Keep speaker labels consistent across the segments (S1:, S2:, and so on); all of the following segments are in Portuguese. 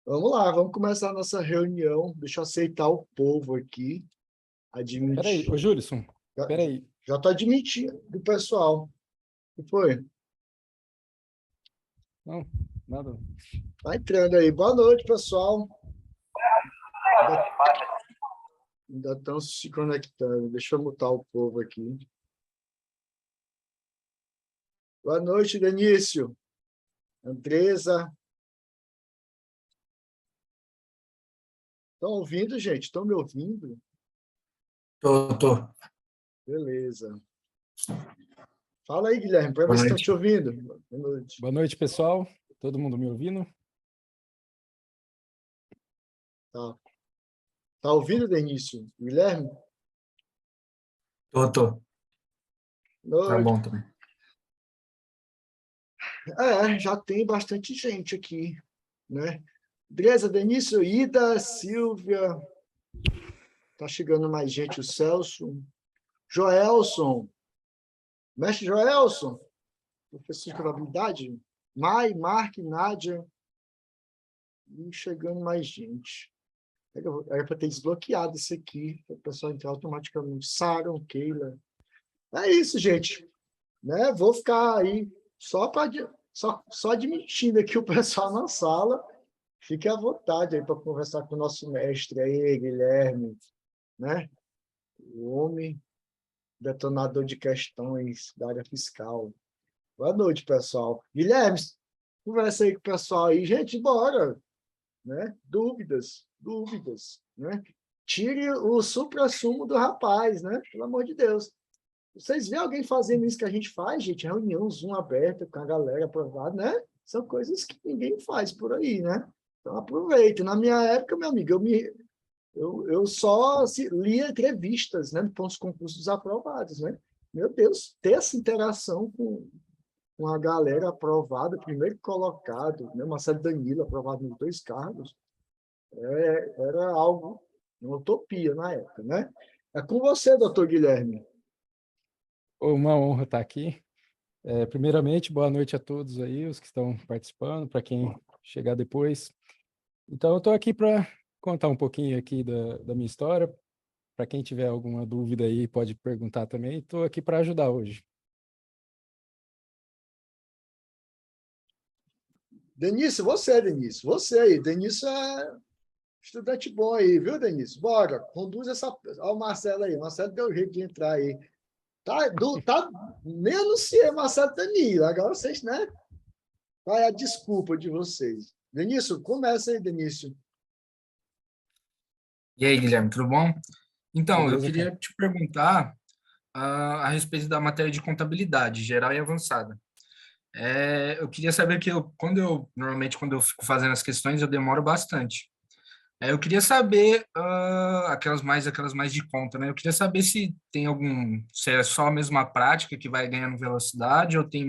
S1: Vamos lá, vamos começar a nossa reunião. Deixa eu aceitar o povo aqui.
S2: Peraí, ô
S1: Admitir.
S2: Júlison,
S1: Já,
S2: peraí.
S1: já tô admitindo o pessoal. O que foi?
S2: Não, nada.
S1: Tá entrando aí. Boa noite, pessoal. Ainda ainda estão se conectando. Deixa eu mutar o povo aqui. Boa noite, Denício. Andresa. Estão ouvindo, gente? Estão me ouvindo?
S3: Tô.
S1: Beleza. Fala aí, Guilherme, para ver
S3: Boa
S1: se estão te
S3: noite.
S1: ouvindo. Boa noite.
S2: Boa noite, pessoal. Todo mundo me ouvindo?
S1: Tá. Tá ouvindo, Denício? Guilherme?
S3: Tô. Tá
S1: Noite.
S3: bom também.
S1: Já tem bastante gente aqui, né? Beleza, Denício, Ida, Silvia, tá chegando mais gente, o Celso, Joelson, mestre Joelson, professor de contabilidade, Mark, Nádia, e chegando mais gente. Era para ter desbloqueado isso aqui, para o pessoal entrar automaticamente. Saron, Keila. É isso, gente. Né? Vou ficar aí só admitindo aqui o pessoal na sala. Fique à vontade aí para conversar com o nosso mestre aí, Guilherme, né? O homem detonador de questões da área fiscal. Boa noite, pessoal. Guilherme, conversa aí com o pessoal aí. Gente, bora, né? Dúvidas, né? Tire o suprassumo do rapaz, né? Pelo amor de Deus. Vocês vêem alguém fazendo isso que a gente faz, gente? Reunião Zoom aberta com a galera aprovada, né? São coisas que ninguém faz por aí, né? Então aproveita. Na minha época, meu amigo, eu só lia entrevistas, né? Para os concursos aprovados, né? Meu Deus, ter essa interação com a galera aprovada, primeiro colocado, né? Marcelo Danilo aprovado nos dois cargos, era algo, uma utopia na época, né? É com você, doutor Guilherme.
S2: Uma honra estar aqui. Primeiramente, boa noite a todos aí, os que estão participando, para quem chegar depois. Então, eu estou aqui para contar um pouquinho aqui da minha história. Para quem tiver alguma dúvida aí, pode perguntar também. Estou aqui para ajudar hoje.
S1: Denício, você aí. Denício é estudante bom aí, viu, Denício? Bora, conduz essa. Olha o Marcelo aí. Marcelo deu jeito de entrar aí. Tá, nem anunciei Marcelo Danilo. Agora vocês, né? Qual é a desculpa de vocês? Denício, começa aí, Denício.
S3: E aí, Guilherme, tudo bom? Então, eu
S2: Beleza, cara?
S3: queria te perguntar a respeito da matéria de contabilidade, geral e avançada. Eu queria saber que normalmente, quando eu fico fazendo as questões, eu demoro bastante. Eu queria saber aquelas mais de conta, né? Eu queria saber se é só a mesma prática que vai ganhando velocidade ou tem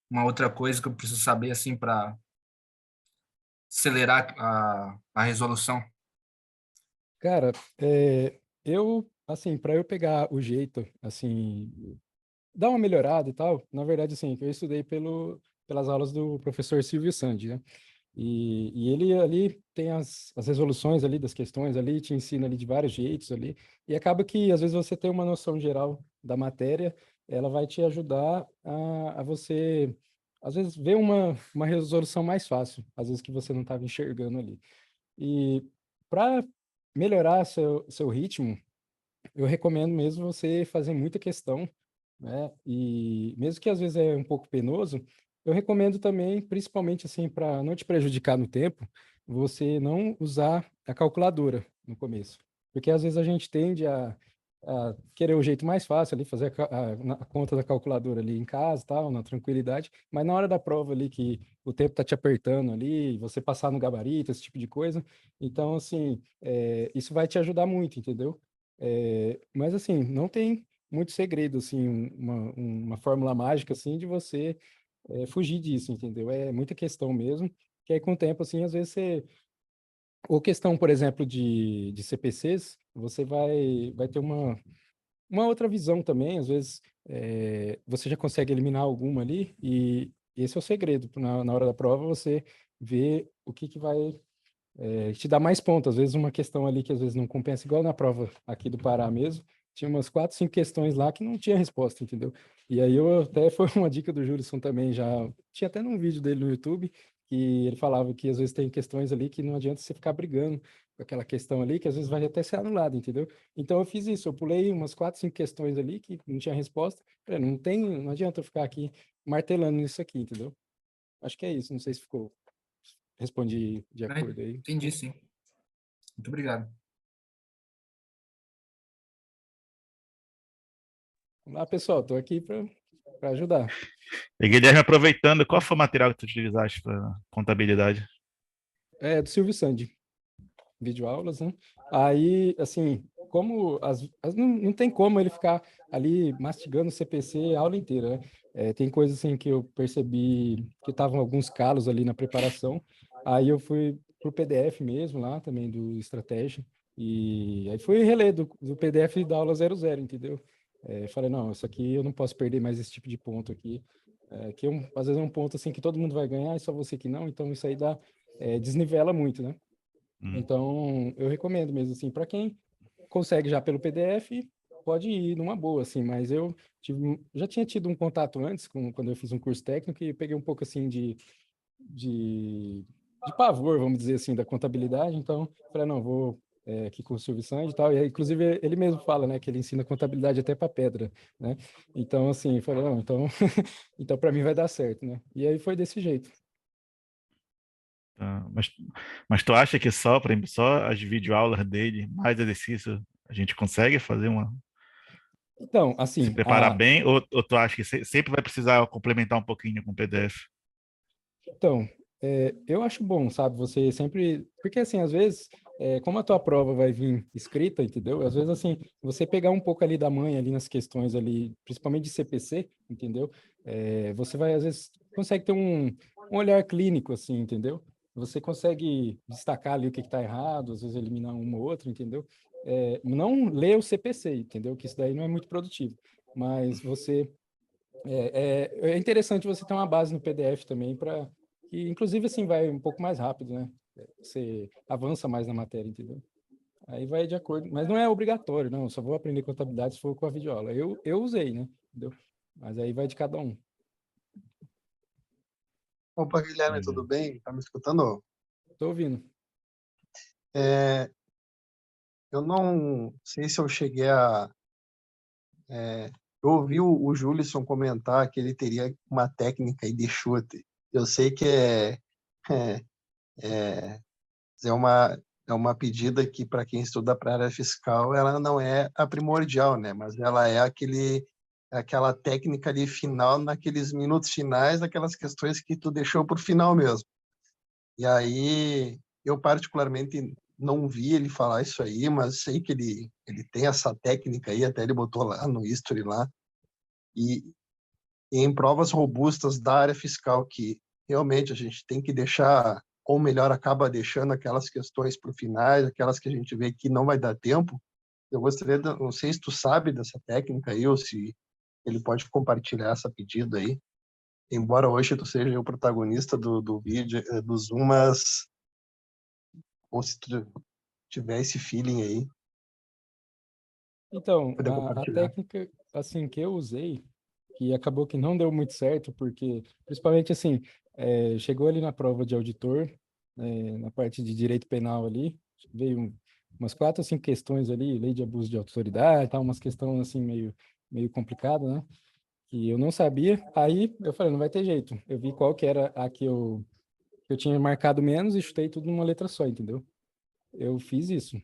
S3: uma outra coisa que eu preciso saber, assim, para acelerar a resolução.
S2: Cara, assim, para eu pegar o jeito, assim, dar uma melhorada e tal, na verdade, assim, eu estudei pelas aulas do professor Silvio Sandi, né? E ele ali tem as resoluções ali das questões ali, te ensina ali de vários jeitos ali, e acaba que, às vezes, você tem uma noção geral da matéria, ela vai te ajudar a você, às vezes, ver uma resolução mais fácil, às vezes que você não estava enxergando ali. E para melhorar seu ritmo, eu recomendo mesmo você fazer muita questão, né? E mesmo que às vezes é um pouco penoso, eu recomendo também, principalmente assim, para não te prejudicar no tempo, você não usar a calculadora no começo. Porque às vezes a gente tende a querer o jeito mais fácil ali, fazer a conta da calculadora ali em casa, tal, na tranquilidade, mas na hora da prova ali que o tempo tá te apertando ali, você passar no gabarito, esse tipo de coisa, então assim, isso vai te ajudar muito, entendeu? Mas assim, não tem muito segredo, assim, uma fórmula mágica, assim, de você fugir disso, entendeu? É muita questão mesmo, que aí com o tempo, assim, às vezes você... Ou questão, por exemplo, de CPCs, você vai ter uma outra visão também, às vezes você já consegue eliminar alguma ali, e esse é o segredo, na hora da prova você vê o que vai te dar mais pontos. Às vezes uma questão ali que às vezes não compensa, igual na prova aqui do Pará mesmo, tinha umas 4, 5 questões lá que não tinha resposta, entendeu? E aí eu até, foi uma dica do Júlison também, já tinha até num vídeo dele no YouTube, que ele falava que às vezes tem questões ali que não adianta você ficar brigando com aquela questão ali, que às vezes vai até ser anulado, entendeu? Então eu fiz isso, eu pulei umas 4, 5 questões ali que não tinha resposta. Falei, não adianta eu ficar aqui martelando nisso aqui, entendeu? Acho que é isso, não sei se respondi de
S3: Né?
S2: acordo aí.
S3: Entendi, sim. Muito obrigado.
S2: Vamos lá, pessoal, estou aqui para ajudar.
S4: E Guilherme, aproveitando, qual foi o material que tu utilizaste para contabilidade?
S2: É do Silvio Sandi, videoaulas, né? Aí, assim, como não tem como ele ficar ali mastigando o CPC a aula inteira, né? Tem coisas assim que eu percebi que estavam alguns calos ali na preparação. Aí eu fui pro PDF mesmo lá também do Estratégia. E aí fui reler do PDF da aula 00, entendeu? Falei, não, isso aqui eu não posso perder mais esse tipo de ponto aqui. Que às vezes é um ponto assim que todo mundo vai ganhar e só você que não, então isso aí desnivela muito, né? Então, eu recomendo mesmo, assim, para quem consegue já pelo PDF, pode ir numa boa, assim, mas eu já tinha tido um contato antes, quando eu fiz um curso técnico, e peguei um pouco, assim, de pavor, vamos dizer assim, da contabilidade, então, falei, não, vou aqui com o Silvio Santos e tal, e aí, inclusive, ele mesmo fala, né, que ele ensina contabilidade até para pedra, né? Então, assim, eu falei, não, então, então para mim vai dar certo, né? E aí foi desse jeito.
S4: Tá, mas tu acha que só as videoaulas dele, mais exercício, a gente consegue fazer
S2: Então,
S4: se
S2: assim,
S4: preparar bem? Ou tu acha que sempre vai precisar complementar um pouquinho com o PDF?
S2: Então, eu acho bom, sabe, você sempre... Porque, assim, às vezes, como a tua prova vai vir escrita, entendeu? Às vezes, assim, você pegar um pouco ali da manha ali nas questões ali, principalmente de CPC, entendeu? Você vai, às vezes, consegue ter um olhar clínico, assim, entendeu? Você consegue destacar ali o que está errado, às vezes eliminar uma ou outra, entendeu? Não ler o CPC, entendeu? Que isso daí não é muito produtivo. Mas você é interessante você ter uma base no PDF também para que, inclusive, assim, vai um pouco mais rápido, né? Você avança mais na matéria, entendeu? Aí vai de acordo, mas não é obrigatório, não. Eu só vou aprender contabilidade se for com a videoaula. Eu usei, né? Entendeu? Mas aí vai de cada um.
S5: Opa, Guilherme, tudo
S4: Legal.
S5: bem? Tá me escutando?
S2: Tô ouvindo.
S5: É, eu não sei se eu cheguei a... Eu ouvi o Júlison comentar que ele teria uma técnica aí de chute. Eu sei que é, é, é uma, é uma pedida que, para quem estuda para a área fiscal, ela não é a primordial, né? Mas ela é aquela técnica ali final, naqueles minutos finais, daquelas questões que tu deixou por final mesmo. E aí, eu particularmente não vi ele falar isso aí, mas sei que ele tem essa técnica aí, até ele botou lá no history lá, e, e em provas robustas da área fiscal, que realmente a gente tem que deixar, ou melhor, acaba deixando aquelas questões para o final, aquelas que a gente vê que não vai dar tempo. Eu gostaria, não sei se tu sabe dessa técnica aí, ou se ele pode compartilhar essa pedida aí, embora hoje tu seja o protagonista do vídeo, do Zoom, mas ou se tu tiver esse feeling aí,
S2: Então,
S5: poder
S2: a
S5: compartilhar.
S2: técnica, assim, que eu usei, que acabou que não deu muito certo, porque, principalmente, assim, chegou ali na prova de auditor, na parte de direito penal ali, veio umas 4 ou 5 questões ali, lei de abuso de autoridade, tal, umas questões, assim, meio complicadas, né? Que eu não sabia. Aí eu falei, não vai ter jeito. Eu vi qual que era a que eu tinha marcado menos e chutei tudo numa letra só, entendeu? Eu fiz isso.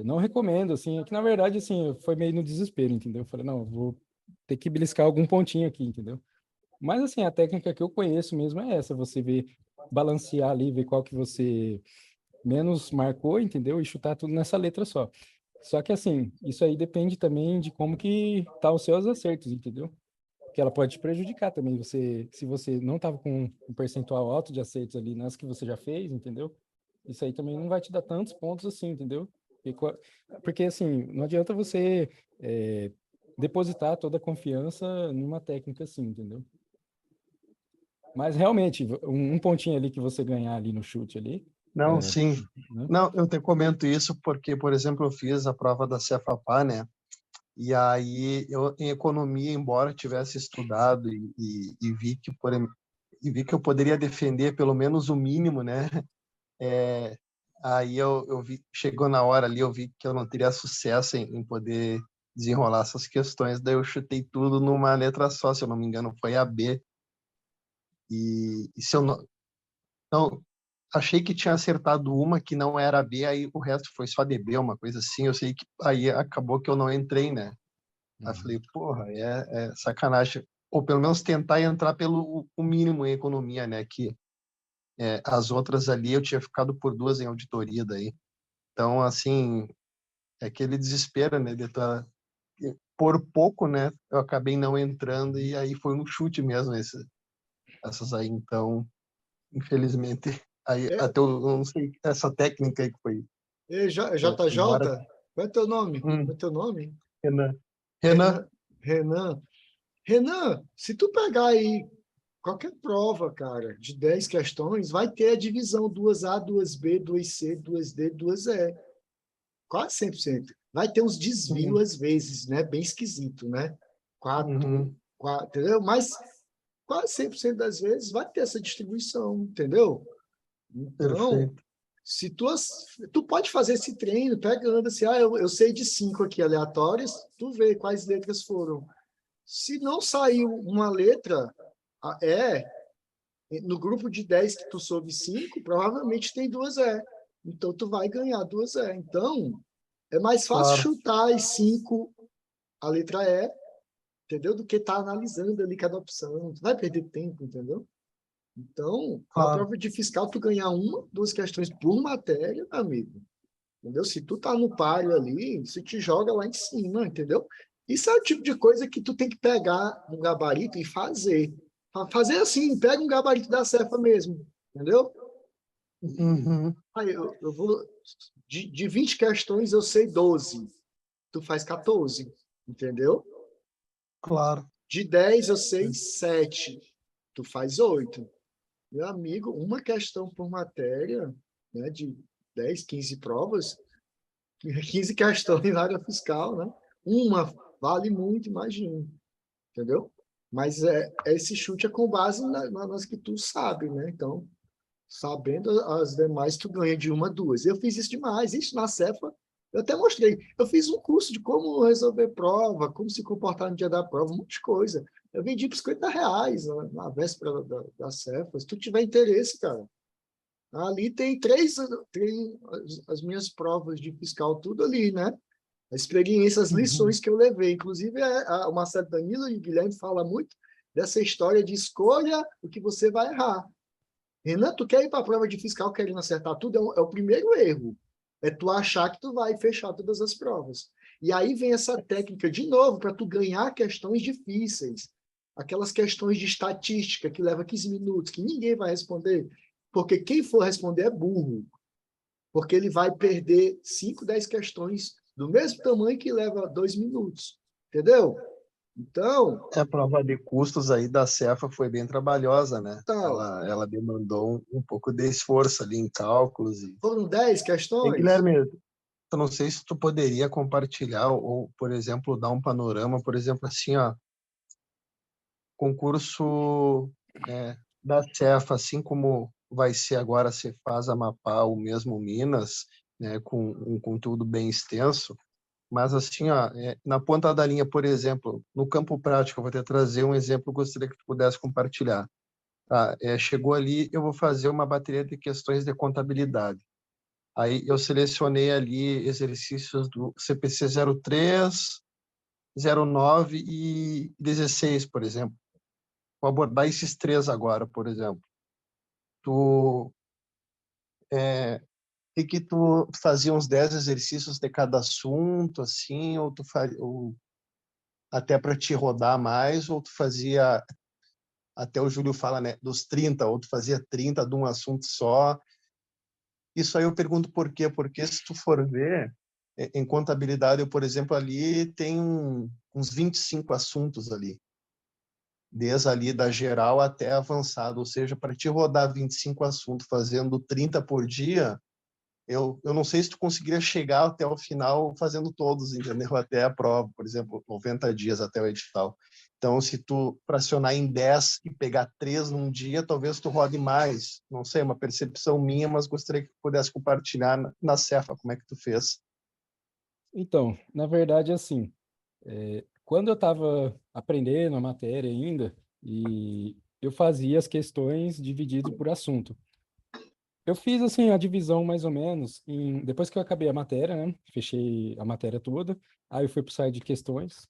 S2: Não recomendo, assim, é que na verdade, assim, foi meio no desespero, entendeu? Eu falei, não, eu vou ter que beliscar algum pontinho aqui, entendeu? Mas, assim, a técnica que eu conheço mesmo é essa, você ver, balancear ali, ver qual que você menos marcou, entendeu? E chutar tudo nessa letra só. Só que, assim, isso aí depende também de como que tá os seus acertos, entendeu? Porque ela pode te prejudicar também, se você não tava com um percentual alto de acertos ali nas que você já fez, entendeu? Isso aí também não vai te dar tantos pontos assim, entendeu? Porque, assim, não adianta você depositar toda a confiança numa técnica assim, entendeu? Mas realmente, um pontinho ali que você ganhar ali no chute ali,
S5: Não,
S2: é,
S5: sim.
S2: né?
S5: Não, eu te comento isso porque, por exemplo, eu fiz a prova da Cefapá, né? E aí eu em economia, embora tivesse estudado e vi que e vi que eu poderia defender pelo menos o mínimo, né? É, aí eu vi, chegou na hora ali, eu vi que eu não teria sucesso em poder desenrolar essas questões, daí eu chutei tudo numa letra só, se eu não me engano, foi a B. E se eu não, achei que tinha acertado uma que não era a B, aí o resto foi só DB, uma coisa assim. Eu sei que aí acabou que eu não entrei, né? Aí
S2: Uhum.
S5: falei, porra, é sacanagem. Ou pelo menos tentar entrar pelo o mínimo em economia, né? Que as outras ali eu tinha ficado por 2 em auditoria daí. Então, assim, é aquele desespero, né? Por pouco, né? Eu acabei não entrando e aí foi um chute mesmo essas aí. Então, infelizmente, aí
S1: É,
S5: até eu não sei essa técnica aí que foi. Embora.
S1: JJ, qual é teu nome? Qual é
S5: Hum,
S1: teu nome?
S5: Renan. Renan.
S1: Renan. Renan. Renan, se tu pegar aí qualquer prova, cara, de 10 questões, vai ter a divisão 2A, 2B, 2C, 2D, 2E. Quase 100%. Vai ter uns desvios
S5: Uhum,
S1: às vezes, né? Bem esquisito, né? Quatro,
S5: uhum,
S1: quatro, entendeu? Mas quase 100% das vezes vai ter essa distribuição, entendeu? Então,
S5: perfeito.
S1: se tu pode fazer esse treino pegando assim, eu sei de 5 aqui aleatórias, tu vê quais letras foram. Se não saiu uma letra, no grupo de 10 que tu soube 5, provavelmente tem 2 Então, tu vai ganhar 2 Então, é mais fácil
S5: Claro,
S1: chutar as 5, a letra E, entendeu? Do que estar analisando ali cada opção. Tu vai perder tempo, entendeu? Então, na
S5: claro,
S1: prova de fiscal, tu ganhar uma, 2 questões por matéria, meu amigo. Entendeu? Se tu tá no páreo ali, você te joga lá em cima, entendeu? Isso é o tipo de coisa que tu tem que pegar um gabarito e fazer. Fazer assim, pega um gabarito da Cefa mesmo, entendeu?
S5: uhum,
S1: Aí eu vou. De 20 questões, eu sei 12. Tu faz 14, entendeu?
S5: claro.
S1: De 10 eu sei 7. Tu faz 8. Meu amigo, uma questão por matéria, né, de 10, 15 provas, 15 questões na área fiscal, né? Uma vale muito, imagina, entendeu? Mas esse chute é com base nas que tu sabe, né? Então, sabendo as demais, tu ganha de uma, duas. Eu fiz isso demais, isso na Cefa, eu até mostrei. Eu fiz um curso de como resolver prova, como se comportar no dia da prova, um monte de coisa. Eu vendi por R$ 50 na véspera da Cefa. Se tu tiver interesse, cara, ali tem tem as minhas provas de fiscal, tudo ali, né? A experiência, as
S5: Uhum,
S1: lições que eu levei. Inclusive, o Marcelo Danilo e o Guilherme falam muito dessa história de escolha o que você vai errar. Renan, tu quer ir para a prova de fiscal querendo acertar tudo? É o primeiro erro. É tu achar que tu vai fechar todas as provas. E aí vem essa técnica de novo para tu ganhar questões difíceis. Aquelas questões de estatística que leva 15 minutos, que ninguém vai responder, porque quem for responder é burro. Porque ele vai perder 5, 10 questões do mesmo tamanho que leva 2 minutos. Entendeu? Então,
S5: a prova de custos aí da Cefa foi bem trabalhosa, né?
S1: tal,
S5: Ela demandou um pouco de esforço ali em cálculos.
S1: foram 10
S5: E
S1: questões.
S5: Guilherme, eu não sei se tu poderia compartilhar ou, por exemplo, dar um panorama, por exemplo, assim, ó, concurso da Cefa, assim como vai ser agora a Cefaz Amapá, o mesmo Minas, né, com um conteúdo bem extenso, mas assim, ó, na ponta da linha, por exemplo, no campo prático, eu vou te trazer um exemplo que eu gostaria que tu pudesse compartilhar. Tá, chegou ali, eu vou fazer uma bateria de questões de contabilidade. Aí eu selecionei ali exercícios do CPC 03, 09 e 16, por exemplo. Vou abordar esses três agora, por exemplo. Tu, que tu fazia uns 10 exercícios de cada assunto, assim, ou até para te rodar mais, ou tu fazia, até o Júlio fala, né, dos 30, ou tu fazia 30 de um assunto só. Isso aí eu pergunto por quê? Porque se tu for ver, em contabilidade, eu, por exemplo, ali tem uns 25 assuntos ali. desde ali da geral até avançado, ou seja, para te rodar 25 assuntos fazendo 30 por dia, eu não sei se tu conseguiria chegar até o final fazendo todos, entendeu? Até a prova, por exemplo, 90 dias até o edital. Então, se tu fracionar em 10 e pegar 3 num dia, talvez tu rode mais. Não sei, é uma percepção minha, mas gostaria que tu pudesse compartilhar na Cefa, como é que tu fez.
S2: Então, na verdade, assim, quando eu estava aprendendo a matéria ainda, e eu fazia as questões dividido por assunto. Eu fiz, assim, a divisão mais ou menos, depois que eu acabei a matéria, né? Fechei a matéria toda, aí eu fui para o site de questões,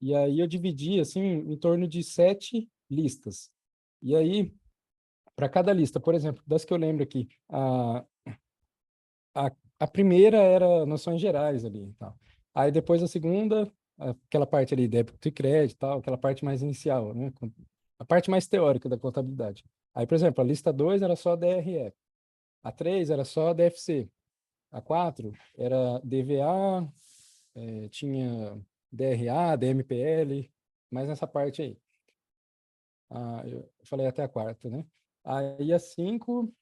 S2: e aí eu dividi, assim, em torno de 7 listas. E aí, para cada lista, por exemplo, das que eu lembro aqui, a primeira era noções gerais ali e tal. Aí depois a segunda, aquela parte ali, débito e crédito e tal, aquela parte mais inicial, né? A parte mais teórica da contabilidade. Aí, por exemplo, a lista 2 era só DRE, a 3 era só DFC, a 4 era DVA, tinha DRA, DMPL, mais nessa parte aí. Eu falei até a quarta, né? Aí a 5,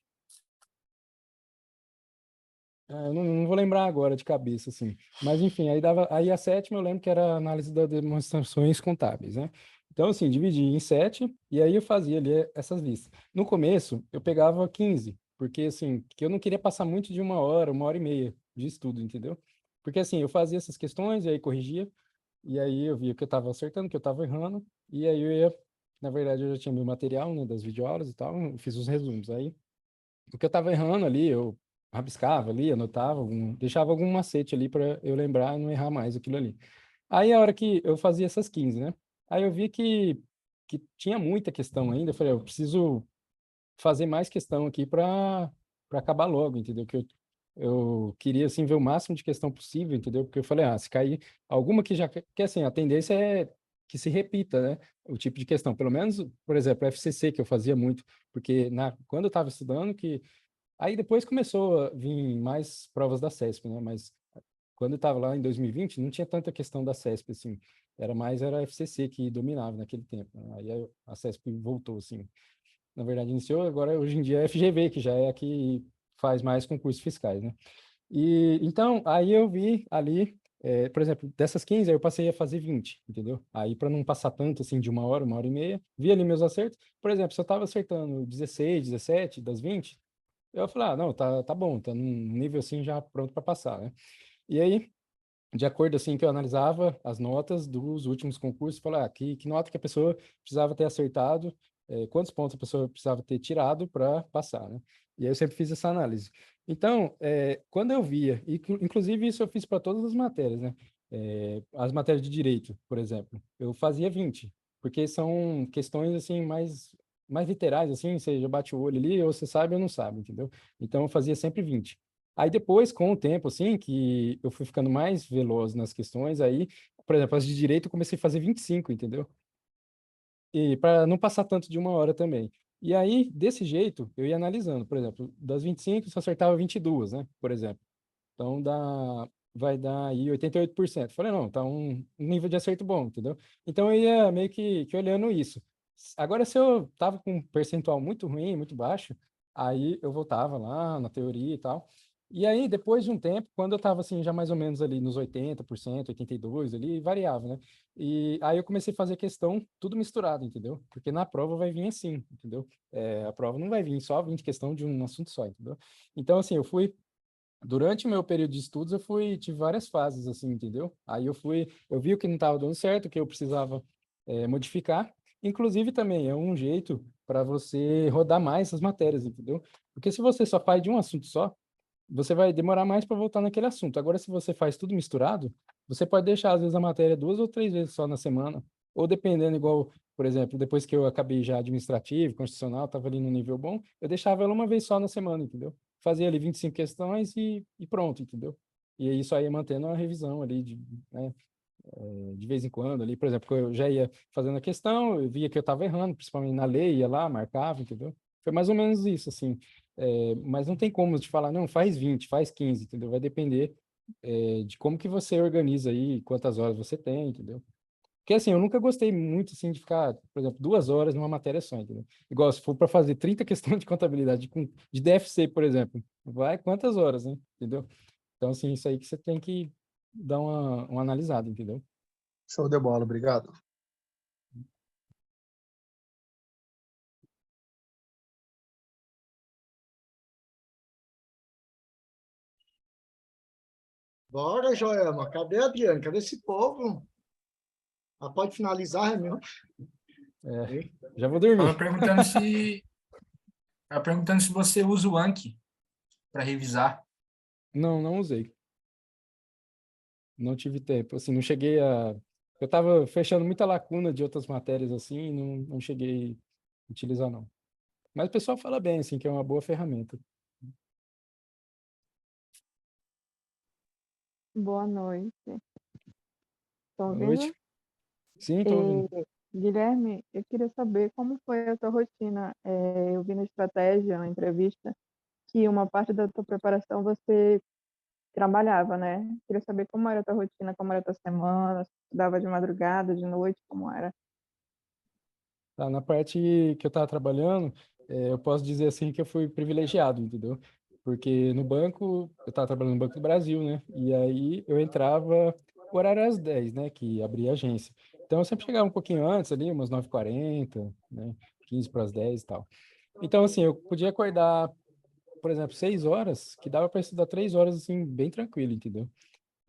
S2: eu não vou lembrar agora de cabeça, assim. Mas, enfim, aí a 7ª eu lembro que era a análise das demonstrações contábeis, né? Então, assim, dividi em 7 e aí eu fazia ali essas listas. No começo, eu pegava 15, porque, assim, que eu não queria passar muito de 1 hora e meia de estudo, entendeu? Porque, assim, eu fazia essas questões e aí corrigia, e aí eu via que eu estava acertando, que eu estava errando, e aí eu ia, na verdade, eu já tinha meu material, né, das videoaulas e tal, eu fiz os resumos. Aí o que eu estava errando ali, eu rabiscava ali, anotava, deixava algum macete ali para eu lembrar e não errar mais aquilo ali. Aí, a hora que eu fazia essas 15, né? Aí eu vi que tinha muita questão ainda. Eu falei, eu preciso fazer mais questão aqui para acabar logo, entendeu? Que eu queria, assim, ver o máximo de questão possível, entendeu? Porque eu falei, se cair alguma que já... Que, assim, a tendência é que se repita, né? O tipo de questão. Pelo menos, por exemplo, a FCC, que eu fazia muito, porque quando eu estava estudando, que aí depois começou a vir mais provas da CESP, né? Mas quando eu estava lá em 2020, não tinha tanta questão da CESP, assim. Era a FCC que dominava naquele tempo, né? Aí a CESP voltou, assim. Na verdade, iniciou, agora hoje em dia é a FGV, que já é a que faz mais concursos fiscais, né? E então, aí eu vi ali, por exemplo, dessas 15, aí eu passei a fazer 20, entendeu? Aí, para não passar tanto, assim, de 1 hora e meia, vi ali meus acertos. Por exemplo, se eu estava acertando 16, 17 das 20, eu falei, não, tá bom, tá num nível assim já pronto para passar, né? E aí, de acordo assim que eu analisava as notas dos últimos concursos, falei, que nota que a pessoa precisava ter acertado, quantos pontos a pessoa precisava ter tirado para passar, né? E aí eu sempre fiz essa análise. Então, quando eu via, e inclusive isso eu fiz para todas as matérias, né? As matérias de direito, por exemplo, eu fazia 20, porque são questões assim mais literais, assim, você já bate o olho ali, ou você sabe ou não sabe, entendeu? Então eu fazia sempre 20. Aí depois, com o tempo, assim, que eu fui ficando mais veloz nas questões, aí, por exemplo, as de direito eu comecei a fazer 25, entendeu? E para não passar tanto de 1 hora também. E aí, desse jeito, eu ia analisando. Por exemplo, das 25, só acertava 22, né? Por exemplo. Então, vai dar aí 88%. Falei, não, tá um nível de acerto bom, entendeu? Então, eu ia meio que olhando isso. Agora, se eu tava com um percentual muito ruim, muito baixo, aí eu voltava lá na teoria e tal. E aí, depois de um tempo, quando eu tava assim, já mais ou menos ali nos 80%, 82%, ali, variava, né? E aí eu comecei a fazer questão tudo misturado, entendeu? Porque na prova vai vir assim, entendeu? A prova não vai vir só 20 questão de um assunto só, entendeu? Então, assim, durante o meu período de estudos, tive várias fases, assim, entendeu? Aí eu vi o que não estava dando certo, o que eu precisava modificar. Inclusive, também é um jeito para você rodar mais as matérias, entendeu? Porque se você só faz de um assunto só, você vai demorar mais para voltar naquele assunto. Agora, se você faz tudo misturado, você pode deixar, às vezes, a matéria 2 ou 3 vezes só na semana, ou dependendo, igual, por exemplo, depois que eu acabei já administrativo, constitucional, estava ali no nível bom, eu deixava ela 1 vez só na semana, entendeu? Fazia ali 25 questões e pronto, entendeu? E aí isso aí ia mantendo a revisão ali, né, de vez em quando ali, por exemplo, eu já ia fazendo a questão, eu via que eu estava errando, principalmente na lei, ia lá, marcava, entendeu? Foi mais ou menos isso, assim. Mas não tem como te falar, não, faz 20, faz 15, entendeu? Vai depender, de como que você organiza aí, quantas horas você tem, entendeu? Porque, assim, eu nunca gostei muito, assim, de ficar, por exemplo, 2 horas numa matéria só, entendeu? Igual, se for para fazer 30 questões de contabilidade de DFC, por exemplo, vai quantas horas, né? Entendeu? Então, assim, isso aí que você tem que dar uma analisada, entendeu?
S5: Show de bola, obrigado.
S1: Bora, Joelma. Cadê a Adriane? Cadê esse povo? Ah, pode finalizar a reunião?
S2: É, já vou dormir.
S3: Tava perguntando se você usa o Anki para revisar.
S2: Não, não usei. Não tive tempo. Assim, não cheguei a. Eu estava fechando muita lacuna de outras matérias, assim, e não cheguei a utilizar, não. Mas o pessoal fala bem, assim, que é uma boa ferramenta.
S6: Boa noite. Estão
S2: Boa
S6: ouvindo?
S2: noite. Sim, estou ouvindo.
S6: Guilherme, eu queria saber como foi a tua rotina. Eu vi na estratégia, na entrevista, que uma parte da tua preparação você trabalhava, né? Queria saber como era a tua rotina, como era a tua semana, se estudava de madrugada, de noite, como era.
S2: Tá, na parte que eu estava trabalhando, eu posso dizer assim que eu fui privilegiado, entendeu? Porque no banco, eu estava trabalhando no Banco do Brasil, né? E aí eu entrava, o horário era às 10, né? Que abria a agência. Então eu sempre chegava um pouquinho antes ali, umas 9h40, né? 15 para as 10 e tal. Então, assim, eu podia acordar, por exemplo, 6 horas, que dava para estudar 3 horas, assim, bem tranquilo, entendeu?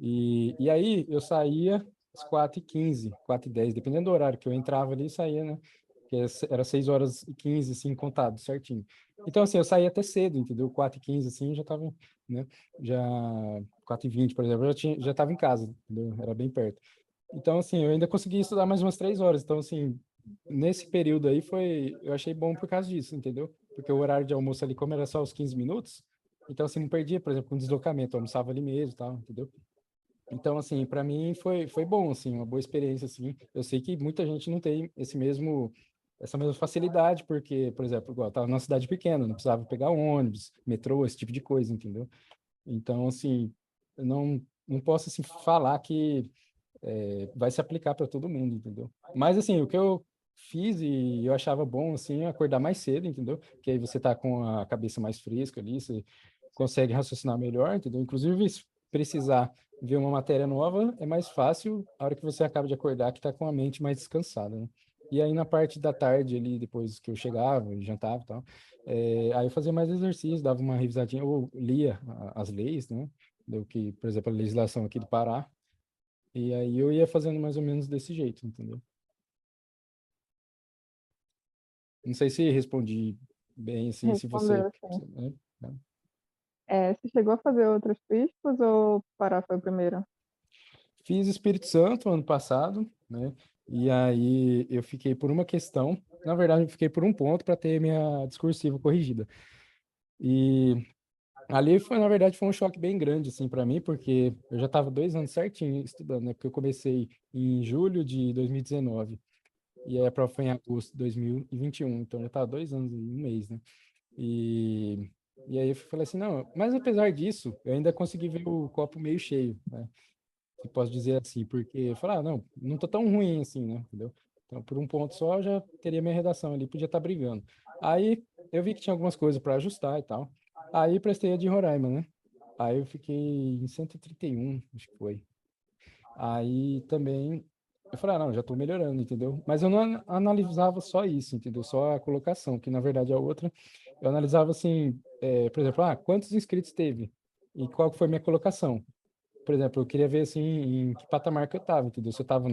S2: E aí eu saía às 4h15, 4h10, dependendo do horário que eu entrava ali, saía, né? Que era 6h15, assim, contado certinho. Então, assim, eu saía até cedo, entendeu? 4h15, assim, já tava, né? Já 4h20, por exemplo, já tava em casa, entendeu? Era bem perto. Então, assim, eu ainda consegui estudar mais umas 3 horas. Então, assim, nesse período aí eu achei bom por causa disso, entendeu? Porque o horário de almoço ali, como era só os 15 minutos, então, assim, não perdia, por exemplo, com deslocamento, eu almoçava ali mesmo e tal, entendeu? Então, assim, para mim foi bom, assim, uma boa experiência, assim. Eu sei que muita gente não tem essa mesma facilidade, porque, por exemplo, igual, eu tava numa cidade pequena, não precisava pegar ônibus, metrô, esse tipo de coisa, entendeu? Então, assim, eu não posso, assim, falar que vai se aplicar para todo mundo, entendeu? Mas, assim, o que eu fiz e eu achava bom, assim, é acordar mais cedo, entendeu? Que aí você tá com a cabeça mais fresca ali, você consegue raciocinar melhor, entendeu? Inclusive, se precisar ver uma matéria nova, é mais fácil a hora que você acaba de acordar, que tá com a mente mais descansada, né? E aí, na parte da tarde ali, depois que eu chegava, jantava e tal, aí eu fazia mais exercício, dava uma revisadinha, ou lia as leis, né? Do que, por exemplo, a legislação aqui do Pará, e aí eu ia fazendo mais ou menos desse jeito, entendeu? Não sei se respondi bem, assim, se você...
S6: Respondeu, assim.
S2: né?
S6: Você chegou a fazer outros piscos ou Pará foi o primeiro?
S2: Fiz Espírito Santo ano passado, né? E aí eu fiquei por uma questão, na verdade eu fiquei por um ponto para ter minha discursiva corrigida. E ali foi, na verdade, foi um choque bem grande, assim, para mim, porque eu já estava 2 anos certinho estudando, né? Porque eu comecei em julho de 2019 e aí a prova foi em agosto de 2021, então eu já estava 2 anos e um mês, né? E, e aí eu falei assim, não, mas apesar disso, eu ainda consegui ver o copo meio cheio, né? Se posso dizer assim, porque eu falei, não tô tão ruim assim, né? Entendeu? Então, por um ponto só, eu já teria minha redação ali, podia estar brigando. Aí eu vi que tinha algumas coisas para ajustar e tal. Aí prestei a de Roraima, né? Aí eu fiquei em 131, acho que foi. Aí também eu falei, não, já estou melhorando, entendeu? Mas eu não analisava só isso, entendeu? Só a colocação, que na verdade a outra, eu analisava assim, por exemplo, quantos inscritos teve? E qual que foi a minha colocação? Por exemplo, eu queria ver assim em que patamar que eu estava, entendeu? Se eu estava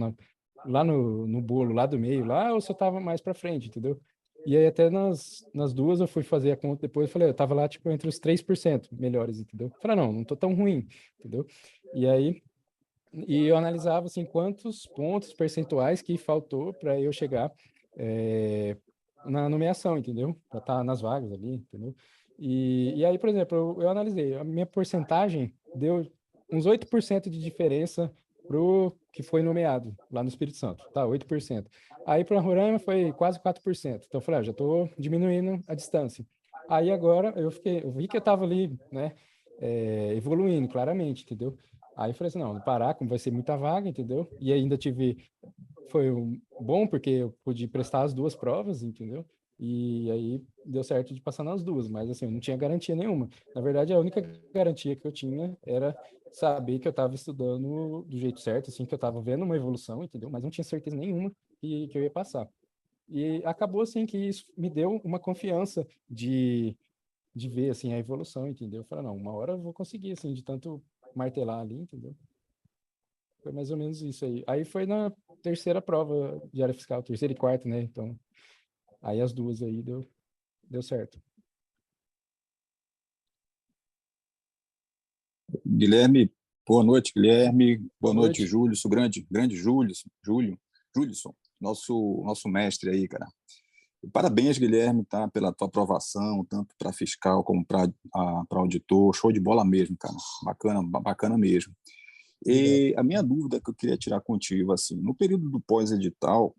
S2: lá no bolo, lá do meio, lá, ou se eu estava mais para frente, entendeu? E aí até nas duas eu fui fazer a conta depois, eu falei, eu estava lá tipo entre os 3% melhores, entendeu? Eu falei, não tô tão ruim, entendeu? E aí eu analisava assim quantos pontos percentuais que faltou para eu chegar na nomeação, entendeu? Para estar nas vagas ali, entendeu? E aí, por exemplo, eu analisei, a minha porcentagem deu uns 8% de diferença pro que foi nomeado lá no Espírito Santo, tá? 8%. Aí para Roraima foi quase 4%. Então eu falei, já estou diminuindo a distância. Aí agora eu vi que eu estava ali, né, evoluindo claramente, entendeu? Aí eu falei assim, não, no Pará, como vai ser muita vaga, entendeu? E ainda tive foi bom, porque eu pude prestar as duas provas, entendeu? E aí deu certo de passar nas duas, mas assim, eu não tinha garantia nenhuma. Na verdade, a única garantia que eu tinha era saber que eu estava estudando do jeito certo, assim, que eu estava vendo uma evolução, entendeu? Mas não tinha certeza nenhuma que eu ia passar. E acabou, assim, que isso me deu uma confiança de ver, assim, a evolução, entendeu? Eu falei, não, uma hora eu vou conseguir, assim, de tanto martelar ali, entendeu? Foi mais ou menos isso aí. Aí foi na terceira prova de área fiscal, terceira e quarta, né? Então, aí as duas aí deu certo.
S7: Guilherme, boa noite, Guilherme. Boa
S2: Boa
S7: noite,
S2: noite.
S7: Júlio, grande Júlio, nosso mestre aí, cara. E parabéns, Guilherme, tá, pela tua aprovação, tanto para fiscal como para auditor. Show de bola mesmo, cara. Bacana, bacana mesmo.
S2: Obrigado.
S7: E a minha dúvida que eu queria tirar contigo, assim, no período do pós-edital,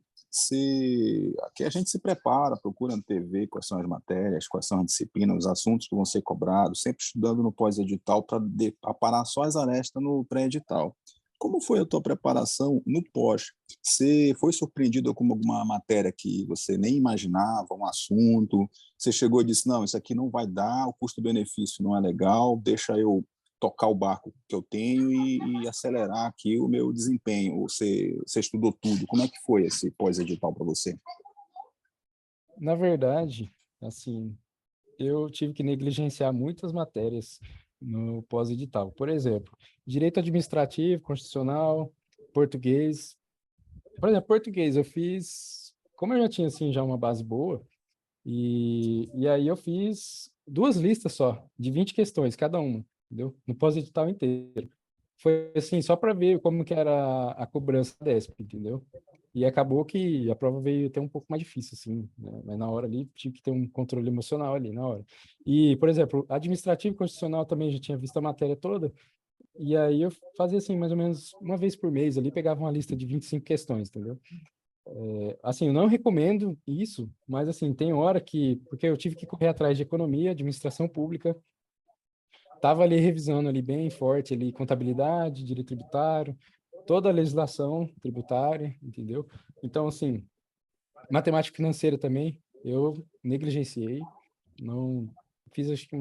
S7: aqui a gente se prepara, procura na TV quais são as matérias, quais são as disciplinas, os assuntos que vão ser cobrados, sempre estudando no pós-edital para aparar só as arestas no pré-edital. Como foi a tua preparação no pós? Você foi surpreendido com alguma matéria que você nem imaginava, um assunto? Você chegou e disse, não, isso aqui não vai dar, o custo-benefício não é legal, deixa eu tocar o barco que eu tenho e acelerar aqui o meu desempenho. Você estudou tudo. Como é que foi esse pós-edital para você?
S2: Na verdade, assim, eu tive que negligenciar muitas matérias no pós-edital. Por exemplo, direito administrativo, constitucional, português. Por exemplo, português eu fiz, como eu já tinha assim já uma base boa, e aí eu fiz duas listas só, de 20 questões cada uma, entendeu? No pós-edital inteiro. Foi assim, só para ver como que era a cobrança da DESP, entendeu? E acabou que a prova veio até um pouco mais difícil, assim, né? Mas na hora ali tive que ter um controle emocional ali, na hora. E, por exemplo, administrativo e constitucional também já tinha visto a matéria toda, e aí eu fazia assim, mais ou menos uma vez por mês ali, pegava uma lista de 25 questões, entendeu? Assim, eu não recomendo isso, mas assim, tem hora que, porque eu tive que correr atrás de economia, administração pública, tava ali revisando ali bem forte ali contabilidade, direito tributário, toda a legislação tributária, entendeu? Então, assim, matemática financeira também, eu negligenciei, não fiz acho que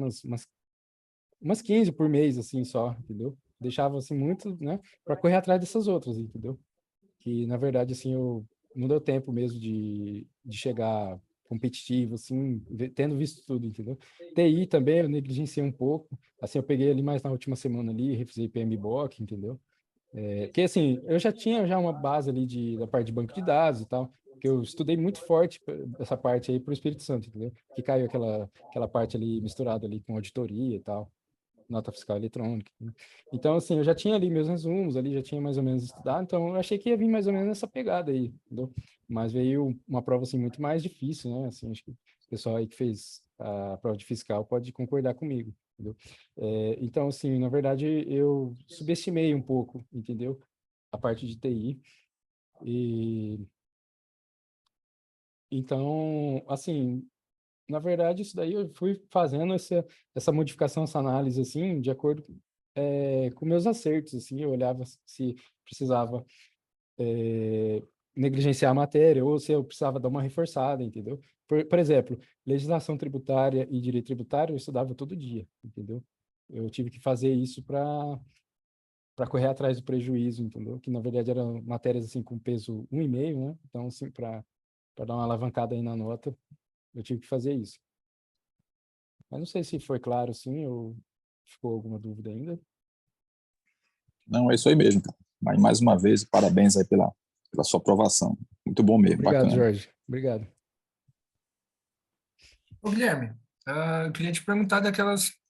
S2: umas 15 por mês, assim, só, entendeu? Deixava, assim, muito, né, para correr atrás dessas outras, entendeu? Que, na verdade, assim, eu não deu tempo mesmo de chegar competitivo, assim, tendo visto tudo, entendeu? TI também eu negligenciei um pouco, assim, eu peguei ali mais na última semana ali, refizei PMBOK, entendeu? Porque, assim, eu já tinha já uma base ali da parte de banco de dados e tal, que eu estudei muito forte essa parte aí para o Espírito Santo, entendeu? Que caiu aquela parte ali misturada ali com auditoria e tal, nota fiscal eletrônica, né? Então, assim, eu já tinha ali meus resumos ali, já tinha mais ou menos estudado, então eu achei que ia vir mais ou menos nessa pegada aí, entendeu? Mas veio uma prova, assim, muito mais difícil, né? Assim, acho que o pessoal aí que fez a prova de fiscal pode concordar comigo, entendeu? Então, assim, na verdade, eu subestimei um pouco, entendeu? A parte de TI. E, então, assim, na verdade, isso daí eu fui fazendo essa modificação, essa análise, assim, de acordo com meus acertos, assim, eu olhava se precisava negligenciar a matéria ou se eu precisava dar uma reforçada, entendeu? Por exemplo, legislação tributária e direito tributário eu estudava todo dia, entendeu? Eu tive que fazer isso para correr atrás do prejuízo, entendeu? Que na verdade eram matérias assim com peso 1,5, né? Então, assim, para dar uma alavancada aí na nota, eu tive que fazer isso. Mas não sei se foi claro, sim, ou ficou alguma dúvida ainda.
S7: Não, é isso aí mesmo, cara. Mas mais uma vez, parabéns aí pela sua aprovação. Muito bom mesmo,
S2: Obrigado,
S7: bacana.
S2: Jorge. Obrigado.
S3: Ô, Guilherme, eu queria te perguntar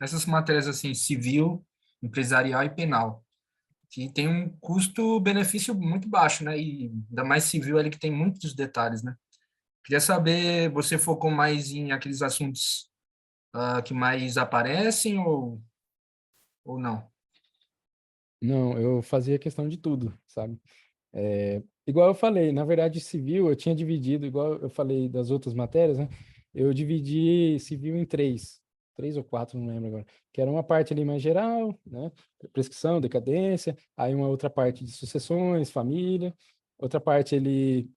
S3: essas matérias assim, civil, empresarial e penal, que tem um custo-benefício muito baixo, né? E ainda mais civil ali que tem muitos detalhes, né? Queria saber, você focou mais em aqueles assuntos que mais aparecem ou não?
S2: Não, eu fazia questão de tudo, sabe? Igual eu falei, na verdade, civil eu tinha dividido, igual eu falei das outras matérias, né? Eu dividi civil em três ou quatro, não lembro agora. Que era uma parte ali mais geral, né? Prescrição, decadência, aí uma outra parte de sucessões, família, outra parte ele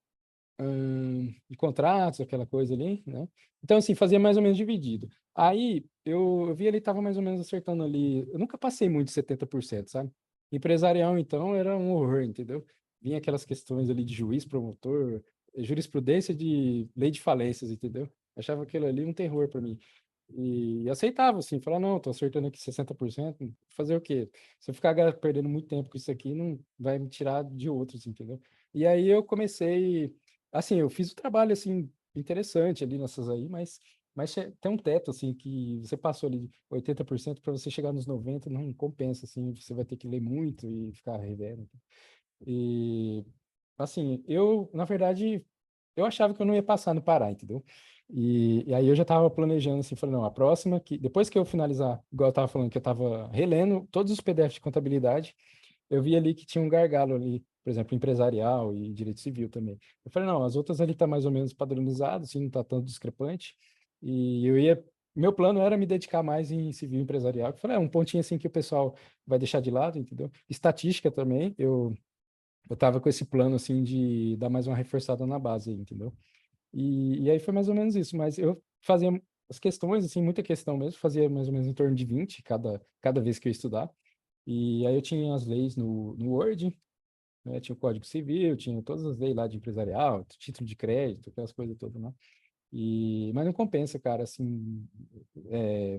S2: de contratos, aquela coisa ali, né? Então, assim, fazia mais ou menos dividido. Aí, eu vi ele estava mais ou menos acertando ali. Eu nunca passei muito de 70%, sabe? Empresarial, então, era um horror, entendeu? Vinha aquelas questões ali de juiz, promotor, jurisprudência de lei de falências, entendeu? Achava aquilo ali um terror para mim. E aceitava, assim, falar, não, tô acertando aqui 60%, fazer o quê? Se eu ficar perdendo muito tempo com isso aqui, não vai me tirar de outros, entendeu? E aí eu comecei, assim, eu fiz o trabalho, assim, interessante ali nessas aí, mas tem um teto, assim, que você passou ali de 80% para você chegar nos 90%, não compensa, assim, você vai ter que ler muito e ficar revendo. E, assim, na verdade, eu achava que eu não ia passar no Pará, entendeu? E aí eu já estava planejando assim, falei, não, a próxima, depois que eu finalizar, igual eu estava falando, que eu estava relendo todos os PDFs de contabilidade, eu vi ali que tinha um gargalo ali, por exemplo, empresarial e direito civil também. Eu falei, não, as outras ali tá mais ou menos padronizado, assim, não tá tanto discrepante, e meu plano era me dedicar mais em civil e empresarial. Eu falei, um pontinho assim que o pessoal vai deixar de lado, entendeu? Estatística também, eu tava com esse plano, assim, de dar mais uma reforçada na base, entendeu? E aí foi mais ou menos isso, mas eu fazia as questões, assim, muita questão mesmo, fazia mais ou menos em torno de 20 cada vez que eu ia estudar. E aí eu tinha as leis no Word, né? Tinha o Código Civil, tinha todas as leis lá de empresarial, título de crédito, aquelas coisas todas, né? Mas não compensa, cara, assim,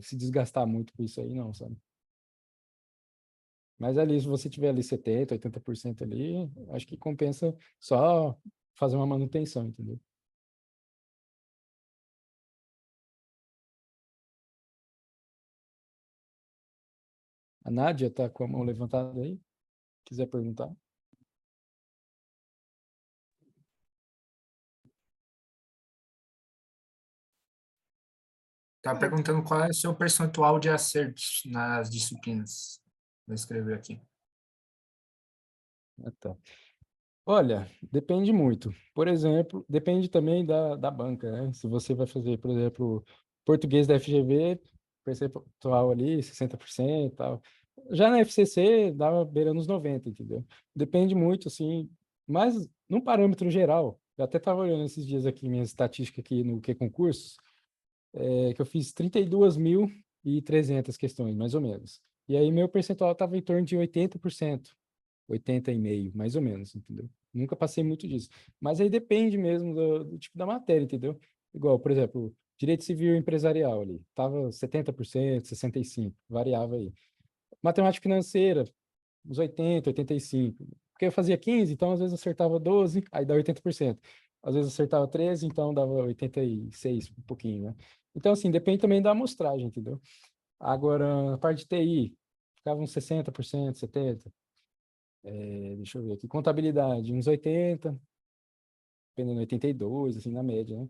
S2: se desgastar muito com isso aí, não, sabe? Mas ali, se você tiver ali 70, 80% ali, acho que compensa só fazer uma manutenção, entendeu? A Nádia tá com a mão levantada aí, quiser perguntar.
S3: Tá perguntando qual é o seu percentual de acertos nas disciplinas. Vou escrever aqui.
S2: Ah, tá. Olha, depende muito. Por exemplo, depende também da banca, né? Se você vai fazer, por exemplo, português da FGV, percentual ali, 60% e tal. Já na FCC, dava beirando os 90%, entendeu? Depende muito, assim, mas num parâmetro geral, eu até estava olhando esses dias aqui, minhas estatísticas aqui no que concursos, que eu fiz 32.300 questões, mais ou menos. E aí meu percentual estava em torno de 80%, 80,5%, mais ou menos, entendeu? Nunca passei muito disso. Mas aí depende mesmo do tipo da matéria, entendeu? Igual, por exemplo, direito civil empresarial ali, tava 70%, 65%, variava aí. Matemática financeira, uns 80, 85. Porque eu fazia 15, então às vezes acertava 12, aí dá 80%. Às vezes acertava 13, então dava 86, um pouquinho, né? Então, assim, depende também da amostragem, entendeu? Agora, a parte de TI, ficava uns 60%, 70%. Deixa eu ver aqui. Contabilidade, uns 80, dependendo, 82, assim, na média, né?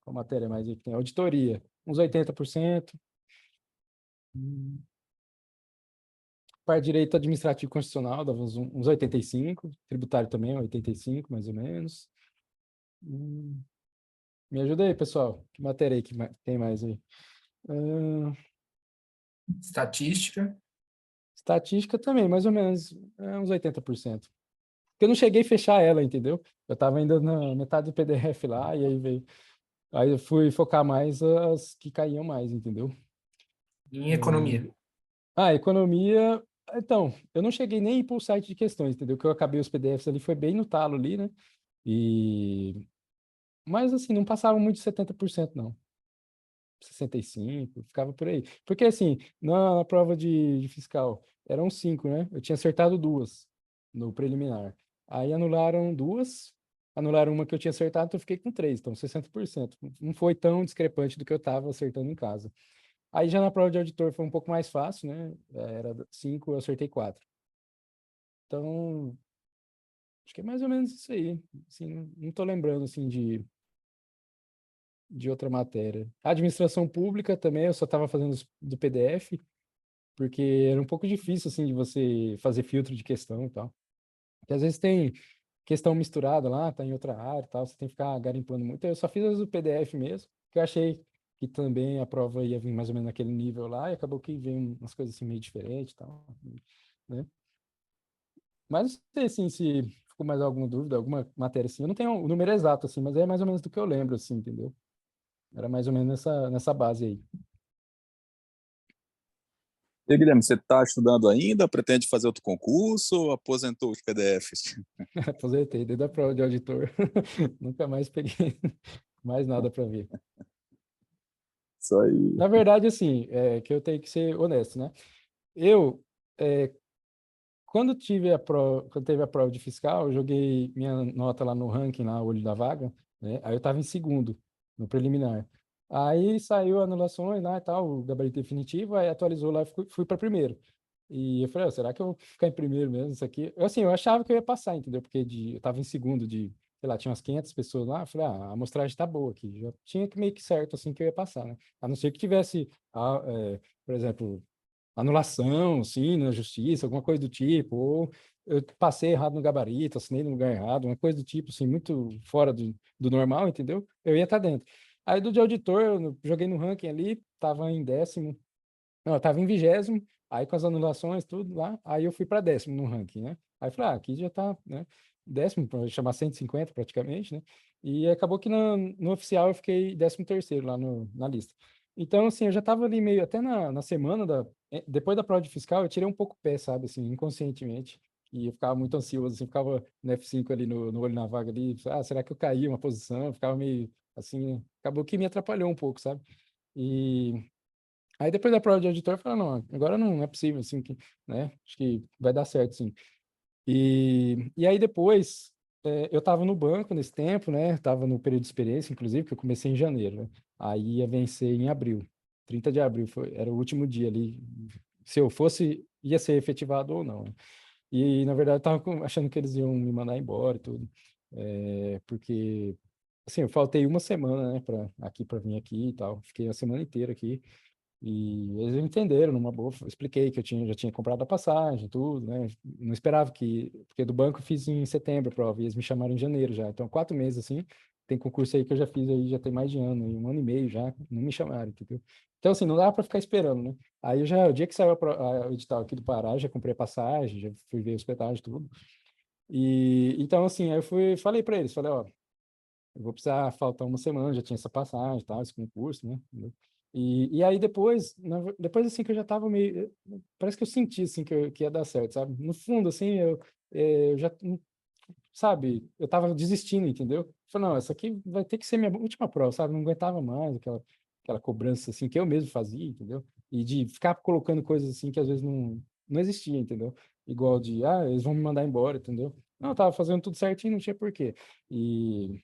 S2: Qual matéria mais aí que tem? Auditoria, uns 80%. Parte de direito administrativo constitucional, dava uns 85. Tributário também, 85, mais ou menos. Me ajuda aí, pessoal. Que matéria aí que tem mais aí? Ahn,
S3: Estatística.
S2: estatística também, mais ou menos, uns 80%. Porque eu não cheguei a fechar ela, entendeu? Eu estava ainda na metade do PDF lá, e aí veio. Aí eu fui focar mais as que caíam mais, entendeu?
S3: Em economia.
S2: Economia. Então, eu não cheguei nem a ir para o site de questões, entendeu? Que eu acabei os PDFs ali, foi bem no talo ali, né? Mas assim, não passava muito de 70%, não. 65, ficava por aí. Porque assim, na prova de fiscal, eram 5, né? Eu tinha acertado duas no preliminar. Aí anularam duas, anularam uma que eu tinha acertado, então eu fiquei com 3, então 60%. Não foi tão discrepante do que eu estava acertando em casa. Aí já na prova de auditor foi um pouco mais fácil, né? Era 5, eu acertei 4. Então, acho que é mais ou menos isso aí. Assim, não tô lembrando assim de outra matéria. A administração pública também, eu só estava fazendo do PDF, porque era um pouco difícil, assim, de você fazer filtro de questão e tal. Porque às vezes tem questão misturada lá, tá em outra área e tal, você tem que ficar garimpando muito. Eu só fiz as do PDF mesmo, que eu achei que também a prova ia vir mais ou menos naquele nível lá, e acabou que veio umas coisas assim meio diferentes e tal, né? Mas não sei, assim, se ficou mais alguma dúvida, alguma matéria, assim. Eu não tenho o número exato, assim, mas é mais ou menos do que eu lembro, assim, entendeu? Era mais ou menos nessa base aí.
S7: E Guilherme, você está estudando ainda? Pretende fazer outro concurso ou aposentou os PDFs?
S2: Aposentei, desde a prova de auditor. Nunca mais peguei mais nada para ver.
S7: Isso aí.
S2: Na verdade, assim, que eu tenho que ser honesto, né? Eu, é, quando teve a prova de fiscal, eu joguei minha nota lá no ranking, lá, olho da vaga, né? Aí eu estava em segundo, no preliminar. Aí saiu anulações lá e tal, o gabarito definitivo, aí atualizou lá e fui para primeiro. E eu falei, será que eu vou ficar em primeiro mesmo, isso aqui? Assim, eu achava que eu ia passar, entendeu? Porque eu tava em segundo sei lá, tinha umas 500 pessoas lá, eu falei, a amostragem tá boa aqui, já tinha que meio que certo, assim, que eu ia passar, né? A não ser que tivesse, por exemplo, anulação, sim, na justiça, alguma coisa do tipo, ou eu passei errado no gabarito, assinei no lugar errado, uma coisa do tipo, assim, muito fora do normal, entendeu? Eu ia estar dentro. Aí do de auditor, joguei no ranking ali, tava em décimo, não, eu tava em 20º, aí com as anulações, tudo lá, aí eu fui para décimo no ranking, né? Aí eu falei, aqui já tá, né? Décimo, para chamar 150 praticamente, né? E acabou que no oficial eu fiquei 13º lá na lista. Então, assim, eu já tava ali meio, até na semana depois da prova de fiscal, eu tirei um pouco o pé, sabe, assim, inconscientemente. E eu ficava muito ansioso, assim, ficava no F5 ali no olho na vaga ali, será que eu caí uma posição? Eu ficava meio, assim, acabou que me atrapalhou um pouco, sabe? E aí depois da prova de auditor, eu falei, não, agora não é possível, assim, né? Acho que vai dar certo, sim. E aí depois, eu estava no banco nesse tempo, né? Estava no período de experiência, inclusive, que eu comecei em janeiro, né? Aí ia vencer em abril, 30 de abril, era o último dia ali, se eu fosse, ia ser efetivado ou não, né? E, na verdade, eu estava achando que eles iam me mandar embora e tudo, porque, assim, eu faltei uma semana, né, para vir aqui e tal, fiquei a semana inteira aqui, e eles entenderam numa boa. Expliquei que já tinha comprado a passagem, tudo, né? Não esperava porque do banco eu fiz em setembro a prova, e eles me chamaram em janeiro já. Então, 4 meses assim. Tem concurso aí que eu já fiz aí, já tem mais de ano, aí, 1 ano e meio já, não me chamaram, entendeu? Então, assim, não dá para ficar esperando, né? Aí o dia que saiu o edital aqui do Pará, já comprei a passagem, já fui ver hospedagem, tudo. E então, assim, aí falei para eles, falei, ó, eu vou precisar faltar uma semana, já tinha essa passagem, tal, esse concurso, né? Entendeu? E aí depois, depois assim que eu já tava meio, parece que eu senti assim que ia dar certo, sabe? No fundo assim, eu já, sabe, eu tava desistindo, entendeu? Falei, não, essa aqui vai ter que ser minha última prova, sabe? Não aguentava mais aquela cobrança assim que eu mesmo fazia, entendeu? E de ficar colocando coisas assim que às vezes não existia, entendeu? Igual eles vão me mandar embora, entendeu? Não, eu tava fazendo tudo certinho, não tinha porquê. E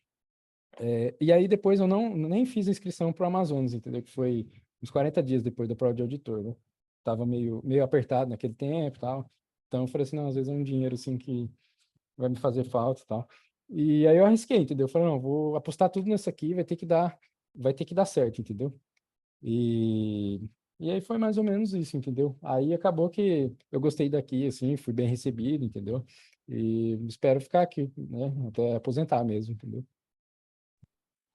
S2: aí depois eu nem fiz a inscrição para o Amazonas, entendeu? Que foi uns 40 dias depois da prova de auditor, né? Tava meio apertado naquele tempo e tal. Então eu falei assim, não, às vezes é um dinheiro assim que vai me fazer falta e tal. E aí eu arrisquei, entendeu? Eu falei, não, vou apostar tudo nessa aqui, vai ter que dar certo, entendeu? E, e aí foi mais ou menos isso, entendeu? Aí acabou que eu gostei daqui, assim, fui bem recebido, entendeu? E espero ficar aqui, né? Até aposentar mesmo, entendeu?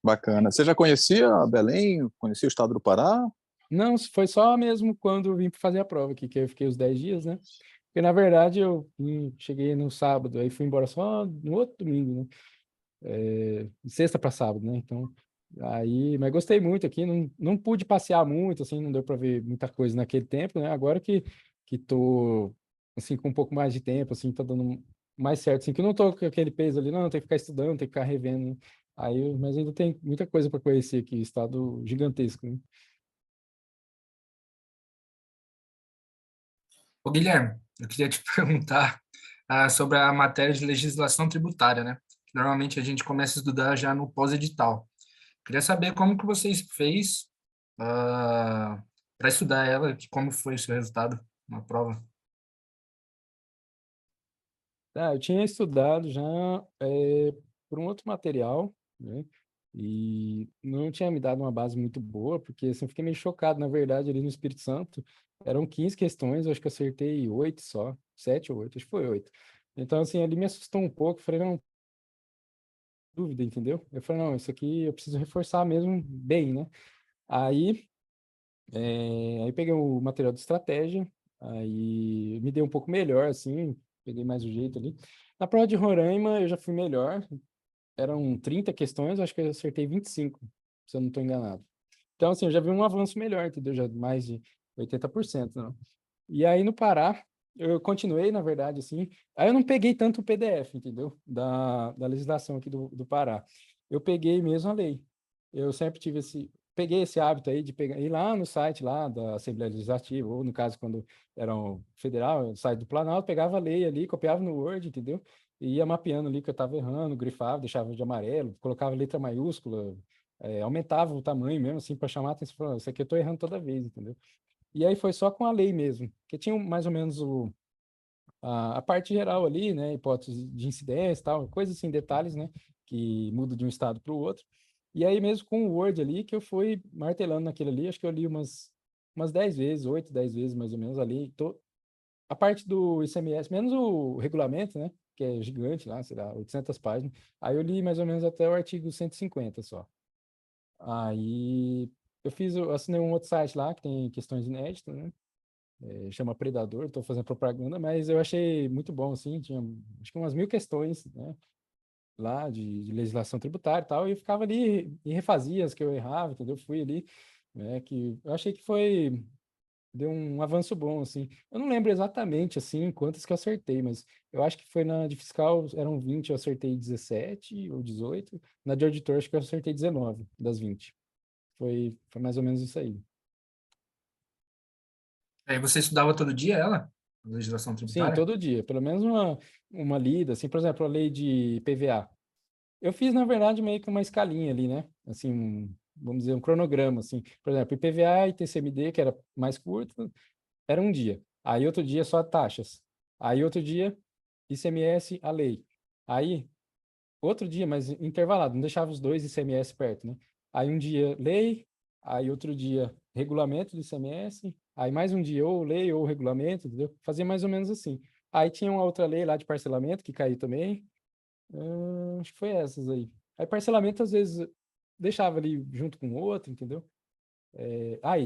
S7: Bacana. Você já conhecia Belém? Conhecia o estado do Pará?
S2: Não, foi só mesmo quando eu vim para fazer a prova aqui, que eu fiquei os 10 dias, né? Porque, na verdade, eu cheguei no sábado, aí fui embora só no outro domingo, né? De sexta para sábado, né? Então, mas gostei muito aqui, não pude passear muito, assim, não deu para ver muita coisa naquele tempo, né? Agora que tô, assim, com um pouco mais de tempo, assim, tá dando mais certo, assim, que eu não tô com aquele peso ali, não, tem que ficar estudando, tem que ficar revendo, né? Mas ainda tem muita coisa para conhecer aqui, estado gigantesco, né?
S3: Ô, Guilherme, eu queria te perguntar sobre a matéria de legislação tributária, né? Normalmente a gente começa a estudar já no pós-edital. Queria saber como que você fez para estudar ela, como foi o seu resultado na prova.
S2: Eu tinha estudado já por um outro material, né? E não tinha me dado uma base muito boa, porque assim, eu fiquei meio chocado, na verdade, ali no Espírito Santo. Eram 15 questões, eu acho que eu acertei 8 só, 7 ou 8, acho que foi 8. Então, assim, ali me assustou um pouco, falei, não, dúvida, entendeu? Eu falei, não, isso aqui eu preciso reforçar mesmo bem, né? Aí, aí peguei o material de estratégia, aí me dei um pouco melhor, assim, peguei mais o jeito ali. Na prova de Roraima eu já fui melhor, eram 30 questões, acho que eu acertei 25, se eu não estou enganado. Então, assim, eu já vi um avanço melhor, entendeu? Já mais de 80%, não. E aí, no Pará, eu continuei, na verdade, assim. Aí eu não peguei tanto o PDF, entendeu? Da legislação aqui do Pará. Eu peguei mesmo a lei. Eu sempre tive peguei esse hábito aí de pegar, ir lá no site lá da Assembleia Legislativa, ou no caso, quando era um federal, o site do Planalto, pegava a lei ali, copiava no Word, entendeu? E ia mapeando ali que eu estava errando, grifava, deixava de amarelo, colocava letra maiúscula, aumentava o tamanho mesmo, assim, para chamar a atenção. Falando, isso aqui eu estou errando toda vez, entendeu? E aí foi só com a lei mesmo, que tinha mais ou menos a parte geral ali, né? Hipótese de incidência e tal, coisas assim, detalhes, né? Que muda de um estado para o outro. E aí mesmo com o Word ali, que eu fui martelando naquele ali, acho que eu li umas 10 vezes, 8, 10 vezes mais ou menos ali. A parte do ICMS, menos o regulamento, né? Que é gigante lá, sei lá, 800 páginas. Aí eu li mais ou menos até o artigo 150 só. Aí eu assinei um outro site lá que tem questões inéditas, né? Chama Predador, estou fazendo propaganda, mas eu achei muito bom, assim, tinha acho que umas 1000 questões, né? Lá de legislação tributária e tal, e eu ficava ali e refazia as que eu errava, entendeu? Fui ali, né? Que eu achei que deu um avanço bom, assim. Eu não lembro exatamente, assim, quantas que eu acertei, mas eu acho que foi na de fiscal, eram 20, eu acertei 17 ou 18. Na de auditor, acho que eu acertei 19 das 20. Foi mais ou menos isso aí.
S3: Aí você estudava todo dia ela? A legislação
S2: Sim,
S3: tributária?
S2: todo dia, pelo menos uma lida, assim, por exemplo, a lei de PVA. Eu fiz, na verdade, meio que uma escalinha ali, né? Assim, vamos dizer, um cronograma, assim. Por exemplo, IPVA e TCMD, que era mais curto, era um dia. Aí outro dia só taxas. Aí outro dia ICMS, a lei. Aí outro dia, mas intervalado, não deixava os dois ICMS perto, né? Aí um dia lei, aí outro dia regulamento do ICMS, aí mais um dia ou lei ou regulamento, entendeu? Fazia mais ou menos assim. Aí tinha uma outra lei lá de parcelamento que caiu também. Acho que foi essas aí. Aí parcelamento às vezes deixava ali junto com o outro, entendeu?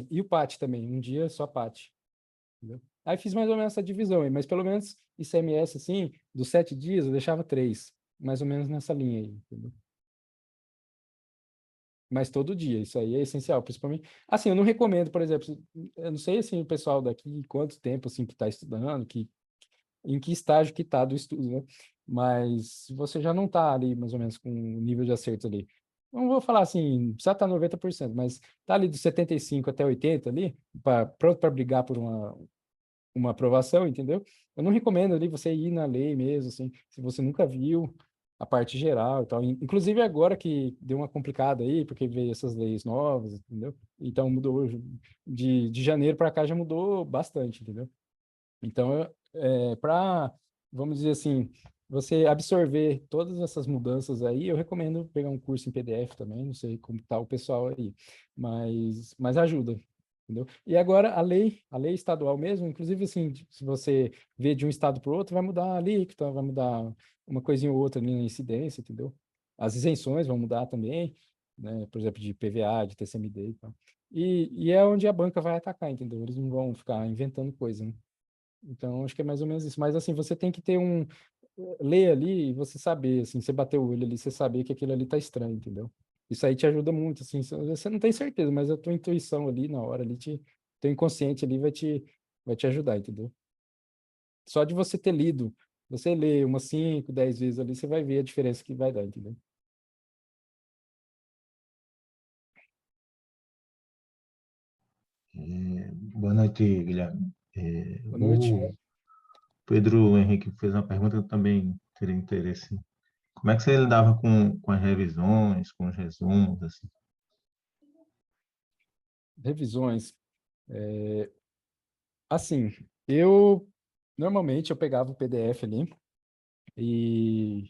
S2: E o PAT também, um dia só PAT, entendeu? Aí fiz mais ou menos essa divisão aí, mas pelo menos ICMS, assim, dos 7 dias eu deixava 3, mais ou menos nessa linha aí, entendeu? Mas todo dia, isso aí é essencial, principalmente. Assim, eu não recomendo, por exemplo, eu não sei, assim, o pessoal daqui, quanto tempo, assim, que está estudando, em que estágio que está do estudo, né? Mas se você já não está ali, mais ou menos, com o nível de acerto ali, não vou falar assim, precisa estar 90%, mas está ali dos 75 até 80 ali, pronto para brigar por uma aprovação, entendeu? Eu não recomendo ali você ir na lei mesmo, assim, se você nunca viu a parte geral e tal. Inclusive agora que deu uma complicada aí, porque veio essas leis novas, entendeu? Então mudou de janeiro para cá já mudou bastante, entendeu? Então, para, vamos dizer assim, você absorver todas essas mudanças aí, eu recomendo pegar um curso em PDF também, não sei como está o pessoal aí, mas ajuda, entendeu? E agora a lei estadual mesmo, inclusive assim, se você vê de um estado para o outro, vai mudar a alíquota, vai mudar uma coisinha ou outra ali na incidência, entendeu? As isenções vão mudar também, né? Por exemplo, de PVA, de TCMD e tal. E é onde a banca vai atacar, entendeu? Eles não vão ficar inventando coisa, né? Então, acho que é mais ou menos isso. Mas, assim, você tem que ler ali e você saber, assim, você bater o olho ali, você saber que aquilo ali tá estranho, entendeu? Isso aí te ajuda muito, assim, você não tem certeza, mas a tua intuição ali, na hora ali, teu inconsciente ali vai te ajudar, entendeu? Só de você ter lido, você lê umas 5, 10 vezes ali, você vai ver a diferença que vai dar, entendeu?
S8: Boa noite, Guilherme.
S2: Boa noite.
S8: O Pedro Henrique fez uma pergunta que eu também teria interesse. Como é que você lidava com as revisões, com os resumos, assim?
S2: Revisões. Assim, eu, normalmente, eu pegava o PDF ali e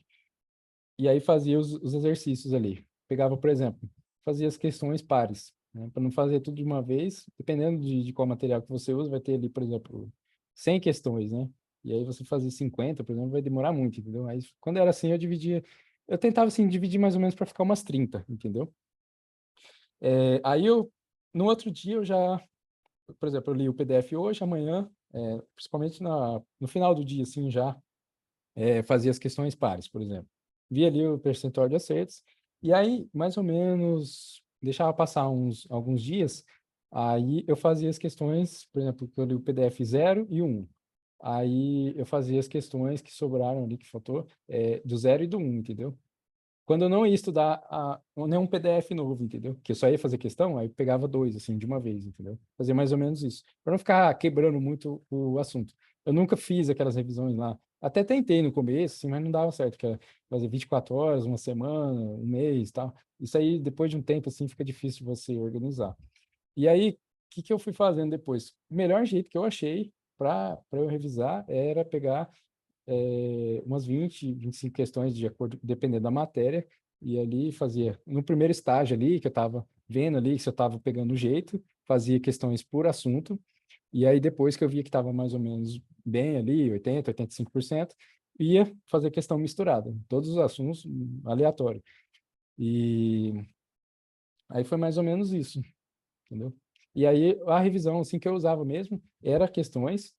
S2: E aí fazia os exercícios ali. Pegava, por exemplo, fazia as questões pares, né? Para não fazer tudo de uma vez, dependendo de qual material que você usa, vai ter ali, por exemplo, 100 questões, né? E aí você fazer 50, por exemplo, vai demorar muito, entendeu? Aí quando era assim, eu tentava assim dividir mais ou menos para ficar umas 30, entendeu? Aí no outro dia eu já, por exemplo, eu li o PDF hoje, amanhã, principalmente no final do dia, assim, já fazia as questões pares, por exemplo. Via ali o percentual de acertos, e aí, mais ou menos, deixava passar alguns dias, aí eu fazia as questões, por exemplo, que eu li o PDF 0 e 1. Aí eu fazia as questões que sobraram ali, que faltou, do 0 e do 1, entendeu? Quando eu não ia estudar nenhum PDF novo, entendeu? Que eu só ia fazer questão, aí eu pegava 2, assim, de uma vez, entendeu? Fazia mais ou menos isso. Para não ficar quebrando muito o assunto. Eu nunca fiz aquelas revisões lá. Até tentei no começo, assim, mas não dava certo, que era fazer 24 horas, uma semana, um mês, tal. Isso aí, depois de um tempo, assim, fica difícil de você organizar. E aí, o que eu fui fazendo depois? O melhor jeito que eu achei para eu revisar era pegar umas 20, 25 questões de acordo, dependendo da matéria, e ali fazia, no primeiro estágio ali, que eu estava vendo ali, se eu estava pegando o jeito, fazia questões por assunto, e aí depois que eu via que estava mais ou menos bem ali, 80, 85%, ia fazer questão misturada, todos os assuntos aleatório. E aí foi mais ou menos isso, entendeu? E aí a revisão assim que eu usava mesmo era questões.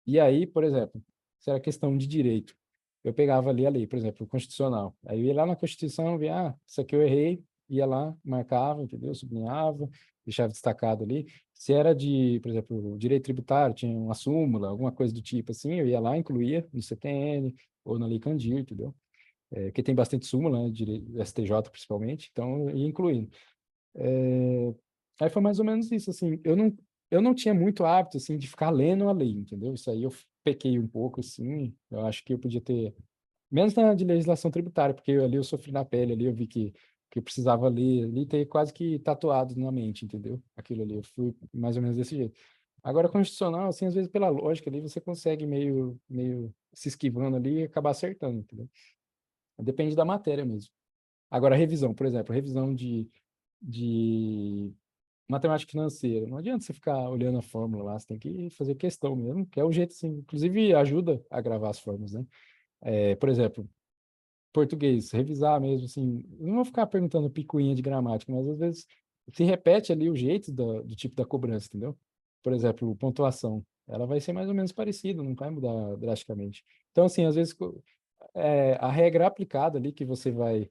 S2: E aí, por exemplo, se era questão de direito, eu pegava ali a lei, por exemplo, o constitucional. Aí eu ia lá na Constituição, via, isso aqui eu errei, ia lá, marcava, entendeu? Sublinhava, deixava destacado ali. Se era de, por exemplo, direito tributário, tinha uma súmula, alguma coisa do tipo assim, eu ia lá, incluía no CTN ou na Lei Candir, entendeu? Porque tem bastante súmula, né, de STJ principalmente, então eu ia incluindo. Aí foi mais ou menos isso, assim, eu não tinha muito hábito, assim, de ficar lendo a lei, entendeu? Isso aí eu pequei um pouco, assim, eu acho que eu podia ter, menos na de legislação tributária, porque ali eu sofri na pele, ali eu vi que eu precisava ler, ali ter quase que tatuado na mente, entendeu? Aquilo ali, eu fui mais ou menos desse jeito. Agora, constitucional, assim, às vezes pela lógica ali, você consegue meio se esquivando ali e acabar acertando, entendeu? Depende da matéria mesmo. Agora, revisão, por exemplo, revisão de matemática financeira. Não adianta você ficar olhando a fórmula lá, você tem que fazer questão mesmo, que é o jeito, assim, inclusive ajuda a gravar as fórmulas, né? Por exemplo, português, revisar mesmo, assim, não vou ficar perguntando picuinha de gramática, mas às vezes se repete ali o jeito do tipo da cobrança, entendeu? Por exemplo, pontuação, ela vai ser mais ou menos parecida, não vai mudar drasticamente. Então, assim, às vezes a regra aplicada ali que você vai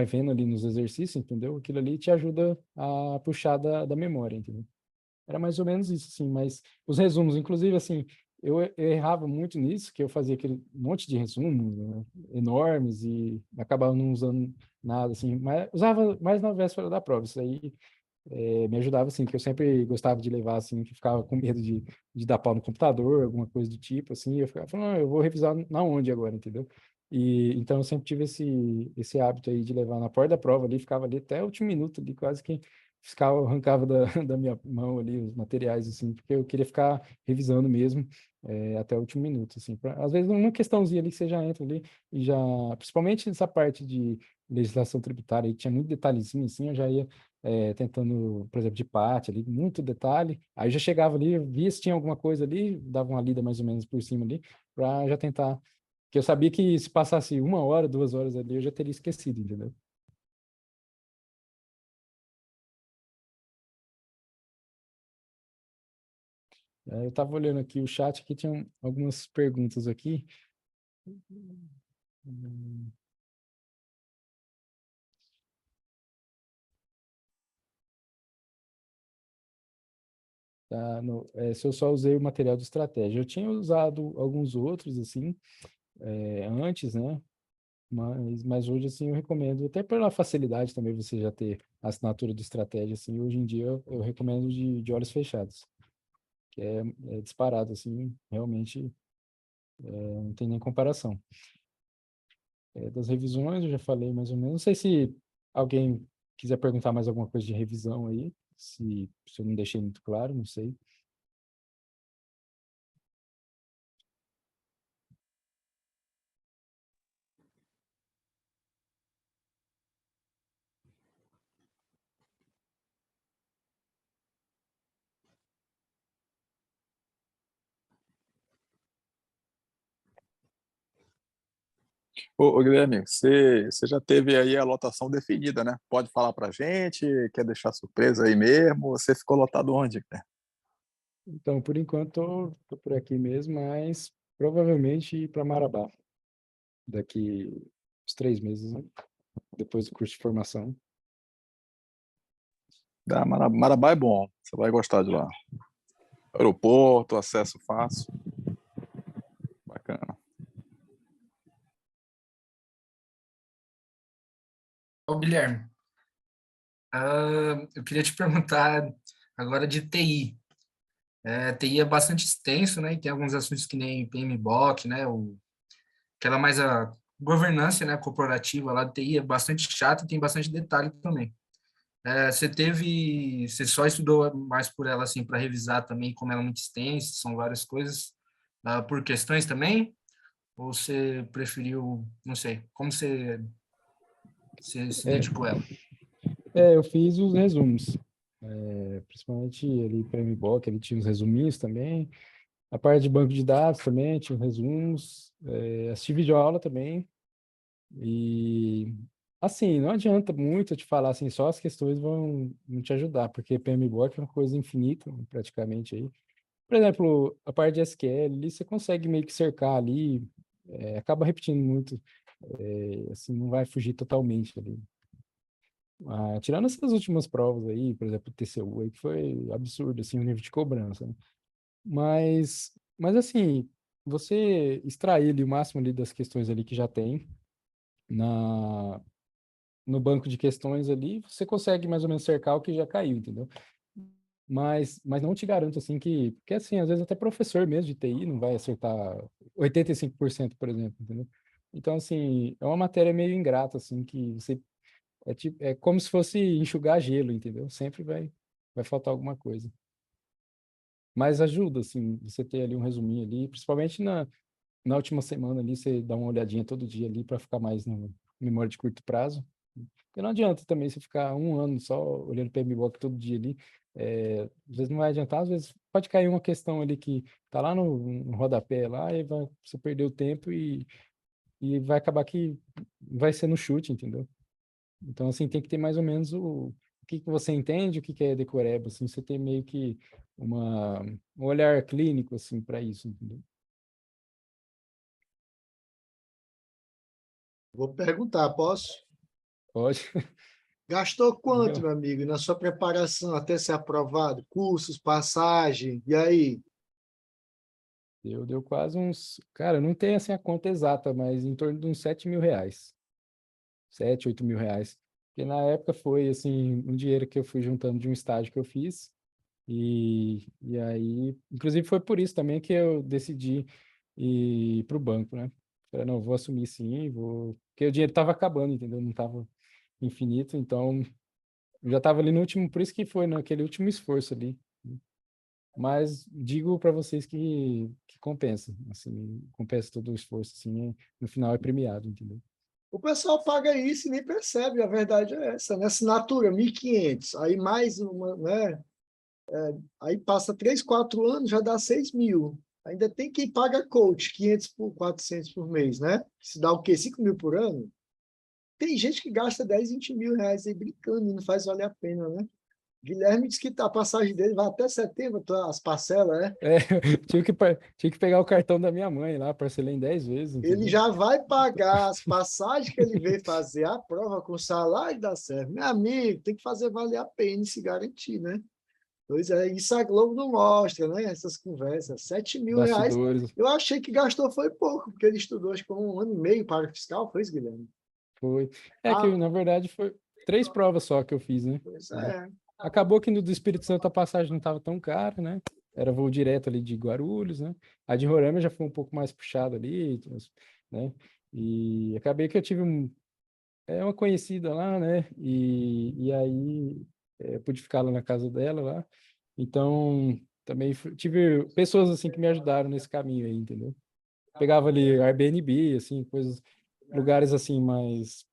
S2: vendo ali nos exercícios, entendeu? Aquilo ali te ajuda a puxar da memória, entendeu? Era mais ou menos isso, assim, mas os resumos, inclusive, assim, eu errava muito nisso, que eu fazia aquele monte de resumos, né, enormes e acabava não usando nada, assim, mas usava mais na véspera da prova, isso aí me ajudava, assim, porque eu sempre gostava de levar, assim, que ficava com medo de dar pau no computador, alguma coisa do tipo, assim, e eu ficava falando, eu vou revisar na onde agora, entendeu? E então eu sempre tive esse hábito aí de levar na porta da prova ali, ficava ali até o último minuto ali, quase que ficava, arrancava da minha mão ali os materiais, assim, porque eu queria ficar revisando mesmo até o último minuto, assim. Às vezes uma questãozinha ali que você já entra ali e já, principalmente nessa parte de legislação tributária, aí tinha muito detalhezinho, assim, eu já ia tentando, por exemplo, de parte ali, muito detalhe. Aí já chegava ali, via se tinha alguma coisa ali, dava uma lida mais ou menos por cima ali, para já tentar. Porque eu sabia que se passasse 1 hora, 2 horas ali, eu já teria esquecido, entendeu? Eu estava olhando aqui o chat, aqui tinha algumas perguntas aqui. Hum, Tá, se eu só usei o material de estratégia. Eu tinha usado alguns outros, assim, antes, né? Mas hoje, assim, eu recomendo, até pela facilidade também, você já ter a assinatura de estratégia, assim, hoje em dia eu recomendo de olhos fechados, que é disparado, assim, realmente não tem nem comparação. Das revisões, eu já falei mais ou menos. Não sei se alguém quiser perguntar mais alguma coisa de revisão aí, se eu não deixei muito claro, não sei.
S7: Ô, Guilherme, você já teve aí a lotação definida, né? Pode falar pra gente? Quer deixar surpresa aí mesmo? Você ficou lotado onde, cara?
S2: Então, por enquanto, tô por aqui mesmo, mas provavelmente para Marabá. daqui uns 3 meses, né? Depois do curso de formação.
S7: Marabá é bom, você vai gostar de lá. Aeroporto, acesso fácil. Bacana.
S3: Ô, Guilherme, eu queria te perguntar agora de TI. TI é bastante extenso, né? E tem alguns assuntos que nem PMBOK, né? Aquela mais a governança, né, corporativa lá de TI é bastante chata e tem bastante detalhe também. Você só estudou mais por ela, assim, para revisar também, como ela é muito extensa, são várias coisas, por questões também? Ou você preferiu, não sei, como você se
S2: É,
S3: dedicou a ela?
S2: eu fiz os resumos. Principalmente ali para MBOK, ele tinha os resuminhos também. A parte de banco de dados também tinha os resumos. Assisti videoaula também. E, assim, não adianta muito eu te falar assim, só as questões vão te ajudar, porque PMBOK é uma coisa infinita, praticamente aí. Por exemplo, a parte de SQL, ali você consegue meio que cercar ali, acaba repetindo muito, assim, não vai fugir totalmente ali. Tirando essas últimas provas aí, por exemplo, o TCU aí, que foi absurdo, assim, o nível de cobrança, né? Mas assim, você extrair ali o máximo ali das questões ali que já tem na, no banco de questões ali, você consegue mais ou menos cercar o que já caiu, entendeu? Mas não te garanto, assim, porque assim, às vezes até professor mesmo de TI não vai acertar 85%, por exemplo, entendeu? Então, assim, é uma matéria meio ingrata, assim, que você é como se fosse enxugar gelo, entendeu? Sempre vai faltar alguma coisa. Mas ajuda, assim, você ter ali um resuminho ali, principalmente na última semana ali, você dá uma olhadinha todo dia ali para ficar mais no memória de curto prazo. Porque não adianta também você ficar um ano só olhando para PMBOK todo dia ali. Às vezes não vai adiantar, às vezes pode cair uma questão ali que tá lá no rodapé lá e você perder o tempo e vai acabar que vai ser no chute, entendeu? Então, assim, tem que ter mais ou menos o que você entende, o que é decoreba, assim, você tem meio que um olhar clínico, assim, para isso, entendeu?
S1: Vou perguntar, posso?
S2: Pode.
S1: Gastou quanto,
S2: Diga.
S1: meu amigo, na sua preparação até ser aprovado? Cursos, passagem, e aí?
S2: Deu quase uns. Cara, eu não tenho assim a conta exata, mas em torno de uns R$ 7.000. 7, 8 mil reais. Porque na época foi assim, um dinheiro que eu fui juntando de um estágio que eu fiz. E aí, inclusive foi por isso também que eu decidi ir para o banco, né? Falei, não, vou assumir sim, vou. Porque o dinheiro estava acabando, entendeu? Não estava infinito, então eu já estava ali no último, por isso que foi naquele último esforço ali. Mas digo para vocês que compensa, assim, compensa todo o esforço, assim, no final é premiado, entendeu?
S1: O pessoal paga isso e nem percebe, a verdade é essa, né? Assinatura, 1.500, aí mais uma, né? Aí passa 3, 4 anos, já dá 6.000. Ainda tem quem paga coach, 500 por 400 por mês, né? Se dá o quê? 5.000 por ano? Tem gente que gasta 10, 20 mil reais aí brincando e não faz valer a pena, né? Guilherme disse que a passagem dele vai até setembro, as parcelas, né?
S2: Tive que pegar o cartão da minha mãe lá, parcelei em 10 vezes,
S1: Ele
S2: entendeu?
S1: já vai pagar as passagens que ele veio fazer a prova com o salário da serva. Meu amigo, tem que fazer valer a pena e se garantir, né? Pois é, isso a Globo não mostra, né? Essas conversas. 7.000 reais.
S2: Bastidores,
S1: Eu achei que gastou foi pouco, porque ele estudou acho que 1 ano e meio para fiscal, foi isso, Guilherme?
S2: foi. É que,
S1: Ah,
S2: na verdade, foi 3 provas só que eu fiz, né?
S1: pois
S2: Entendeu?
S1: é.
S2: Acabou que no do Espírito Santo a passagem não estava tão cara, né? Era voo direto ali de Guarulhos, né? A de Roraima já foi um pouco mais puxada ali, né? E acabei que eu tive uma conhecida lá, né? E aí eu pude ficar lá na casa dela lá. Então, também tive pessoas assim que me ajudaram nesse caminho aí, entendeu? Pegava ali Airbnb, assim, coisas, lugares assim mais,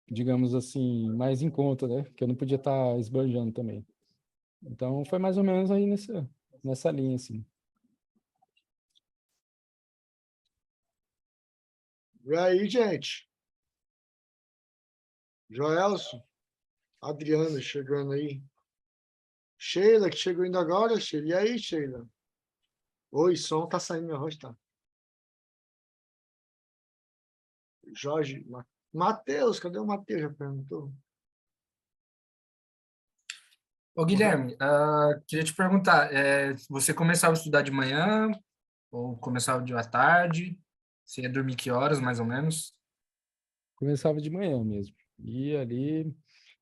S2: digamos assim, mais em conta, né? Que eu não podia estar esbanjando também. Então, foi mais ou menos aí nessa linha, assim.
S1: E aí, gente? Joelson, Adriana chegando aí. Sheila, que chegou ainda agora, Sheila. E aí, Sheila? Oi, som tá saindo minha voz, tá? Jorge, Matheus, cadê o Matheus? Já perguntou?
S3: Ô, Guilherme, queria te perguntar, você começava a estudar de manhã ou começava à tarde? Você ia dormir que horas, mais ou menos?
S2: Começava de manhã mesmo. E ali,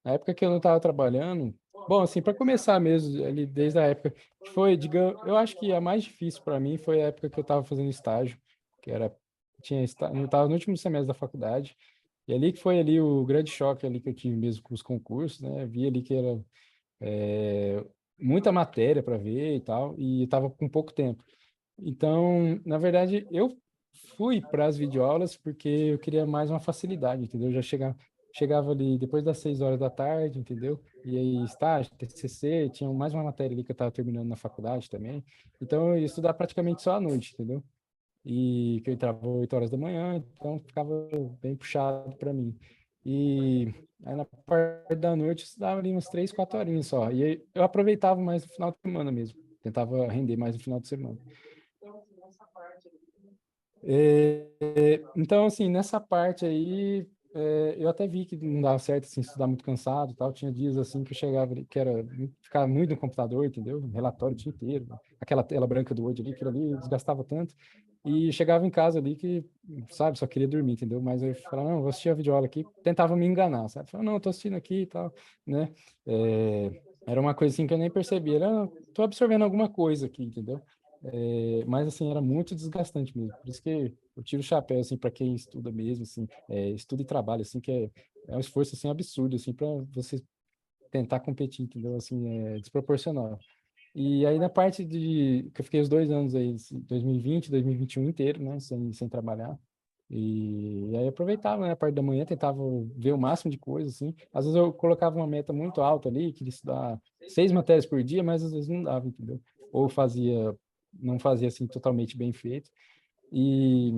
S2: na época que eu não estava trabalhando, bom, assim, para começar mesmo, ali desde a época que foi, digamos, eu acho que a mais difícil para mim foi a época que eu estava fazendo estágio, que era, eu estava no último semestre da faculdade, e ali que foi ali o grande choque ali que eu tive mesmo com os concursos, né? Vi ali que era é, muita matéria para ver e tal, e estava com pouco tempo. Então, na verdade, eu fui para as videoaulas porque eu queria mais uma facilidade, entendeu? Eu já chegava ali depois das 6 horas da tarde, entendeu? E aí, estágio, TCC, tinha mais uma matéria ali que eu estava terminando na faculdade também. Então, eu ia estudar praticamente só à noite, entendeu? E que eu entrava 8 horas da manhã, então ficava bem puxado para mim. E aí, na parte da noite, eu estudava ali umas 3, 4 horinhas só. E aí, eu aproveitava mais no final de semana mesmo. Tentava render mais no final de semana. Então, assim, nessa parte aí, eu até vi que não dava certo, assim, estudar muito cansado e tal. Tinha dias, assim, que eu chegava ali, que era ficar muito no computador, entendeu? Relatório o dia inteiro. Aquela tela branca do Word ali, aquilo ali desgastava tanto. E chegava em casa ali que, sabe, só queria dormir, entendeu? Mas eu falava, não, vou assistir a videoaula aqui. Tentava me enganar, sabe? Falava, não, eu tô assistindo aqui e tal, né? Era uma coisa assim que eu nem percebia. Era, tô absorvendo alguma coisa aqui, entendeu? Mas assim era muito desgastante mesmo, por isso que eu tiro o chapéu assim para quem estuda mesmo, assim, estuda e trabalha, assim, que é um esforço assim absurdo assim para você tentar competir, entendeu? Assim, é desproporcional. E aí na parte de que eu fiquei os 2 anos aí, 2020, 2021 inteiro, né, sem trabalhar. E aí eu aproveitava, né, a parte da manhã, tentava ver o máximo de coisa, assim. Às vezes eu colocava uma meta muito alta ali, queria estudar 6 matérias por dia, mas às vezes não dava, entendeu? Ou não fazia assim totalmente bem feito. E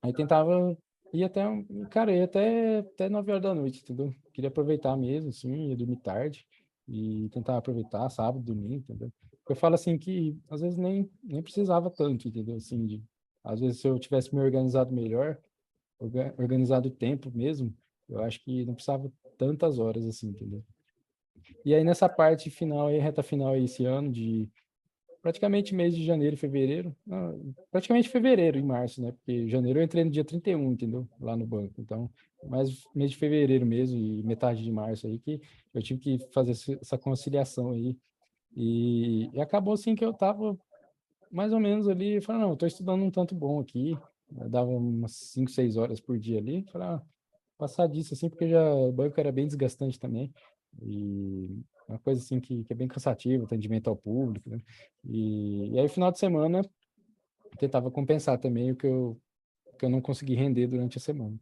S2: aí tentava ir até, cara, ia até 9 horas da noite, entendeu? Queria aproveitar mesmo, assim, ia dormir tarde e tentar aproveitar sábado, domingo, entendeu? Eu falo assim que às vezes nem precisava tanto, entendeu? Assim, às vezes se eu tivesse me organizado melhor, organizado o tempo mesmo, eu acho que não precisava tantas horas assim, entendeu? E aí nessa parte final aí, reta final aí esse ano de praticamente mês de janeiro, fevereiro, não, praticamente fevereiro e março, né? Porque janeiro eu entrei no dia 31, entendeu? Lá no banco. Então, mais mês de fevereiro mesmo e metade de março aí que eu tive que fazer essa conciliação aí. E acabou assim que eu tava mais ou menos ali, falei, não, eu tô estudando um tanto bom aqui, eu dava umas 5, 6 horas por dia ali, falei, passar disso assim, porque já o banco era bem desgastante também, e uma coisa assim que é bem cansativa, atendimento ao público, né? E aí, final de semana, eu tentava compensar também o que eu não consegui render durante a semana.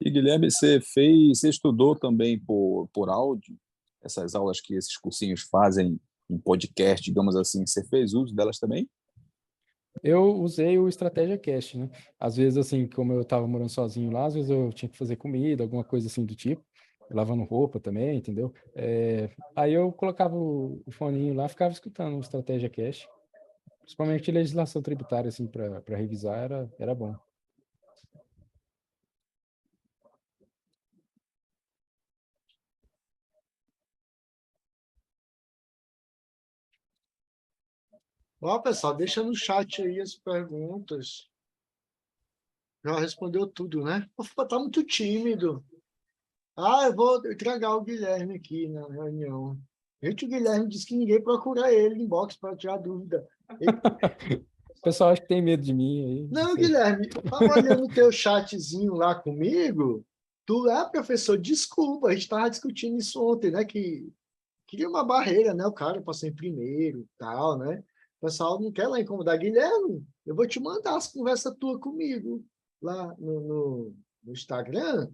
S7: E Guilherme, você estudou também por áudio, essas aulas que esses cursinhos fazem em podcast, digamos assim, você fez uso delas também?
S2: Eu usei o Estratégia Cast, né? Às vezes, assim, como eu estava morando sozinho lá, às vezes eu tinha que fazer comida, alguma coisa assim do tipo, lavando roupa também, entendeu? Aí eu colocava o foninho lá, ficava escutando o Estratégia Cast, principalmente legislação tributária, assim, para revisar, era bom.
S1: Ó, pessoal, deixa no chat aí as perguntas. Já respondeu tudo, né? Pô, tá muito tímido. Eu vou entregar o Guilherme aqui na reunião. Gente, o Guilherme disse que ninguém procura ele em box para tirar dúvida. Ele-
S2: O pessoal acha que tem medo de mim aí, não
S1: Não,
S2: sei.
S1: Guilherme, eu estava olhando o teu chatzinho lá comigo. Tu professor, desculpa, a gente estava discutindo isso ontem, né? Que cria uma barreira, né? O cara passou em primeiro e tal, né? O pessoal não quer lá incomodar. Guilherme, eu vou te mandar as conversas tuas comigo lá no Instagram.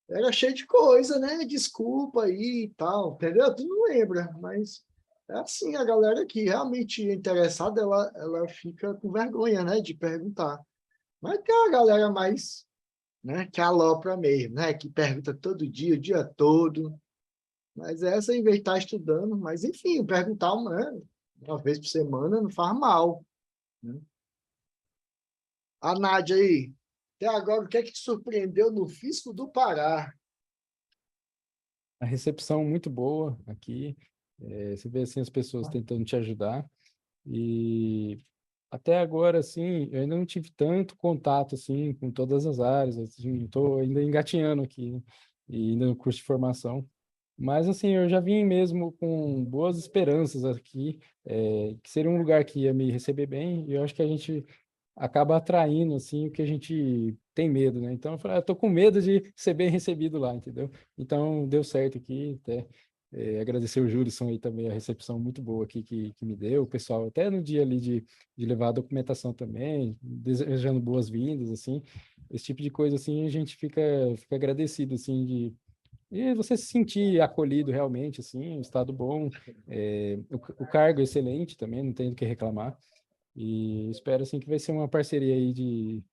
S1: Era cheio de coisa, né? Desculpa aí e tal, entendeu? Tu não lembra, mas é assim, a galera que realmente é interessada, ela fica com vergonha, né? De perguntar. Mas tem a galera mais, né? Que alopra mesmo, né? Que pergunta todo dia, o dia todo. Mas essa, em vez de estar estudando, mas enfim, perguntar uma vez por semana não faz mal, né? A Nádia aí, até agora, o que é que te surpreendeu no Fisco do Pará?
S2: A recepção muito boa aqui. Você vê assim as pessoas tentando te ajudar. E até agora, assim, eu ainda não tive tanto contato, assim, com todas as áreas, assim, estou ainda engatinhando aqui, né? E ainda no curso de formação. Mas, assim, eu já vim mesmo com boas esperanças aqui, que seria um lugar que ia me receber bem, e eu acho que a gente acaba atraindo, assim, o que a gente tem medo, né? Então, eu falei, eu tô com medo de ser bem recebido lá, entendeu? Então, deu certo aqui, até agradecer o Júlison aí também, a recepção muito boa aqui que me deu, o pessoal, até no dia ali de levar a documentação também, desejando boas-vindas, assim, esse tipo de coisa, assim, a gente fica agradecido, assim, e você se sentir acolhido realmente, assim, um estado bom, o cargo é excelente também, não tenho do que reclamar, e espero, assim, que vai ser uma parceria aí de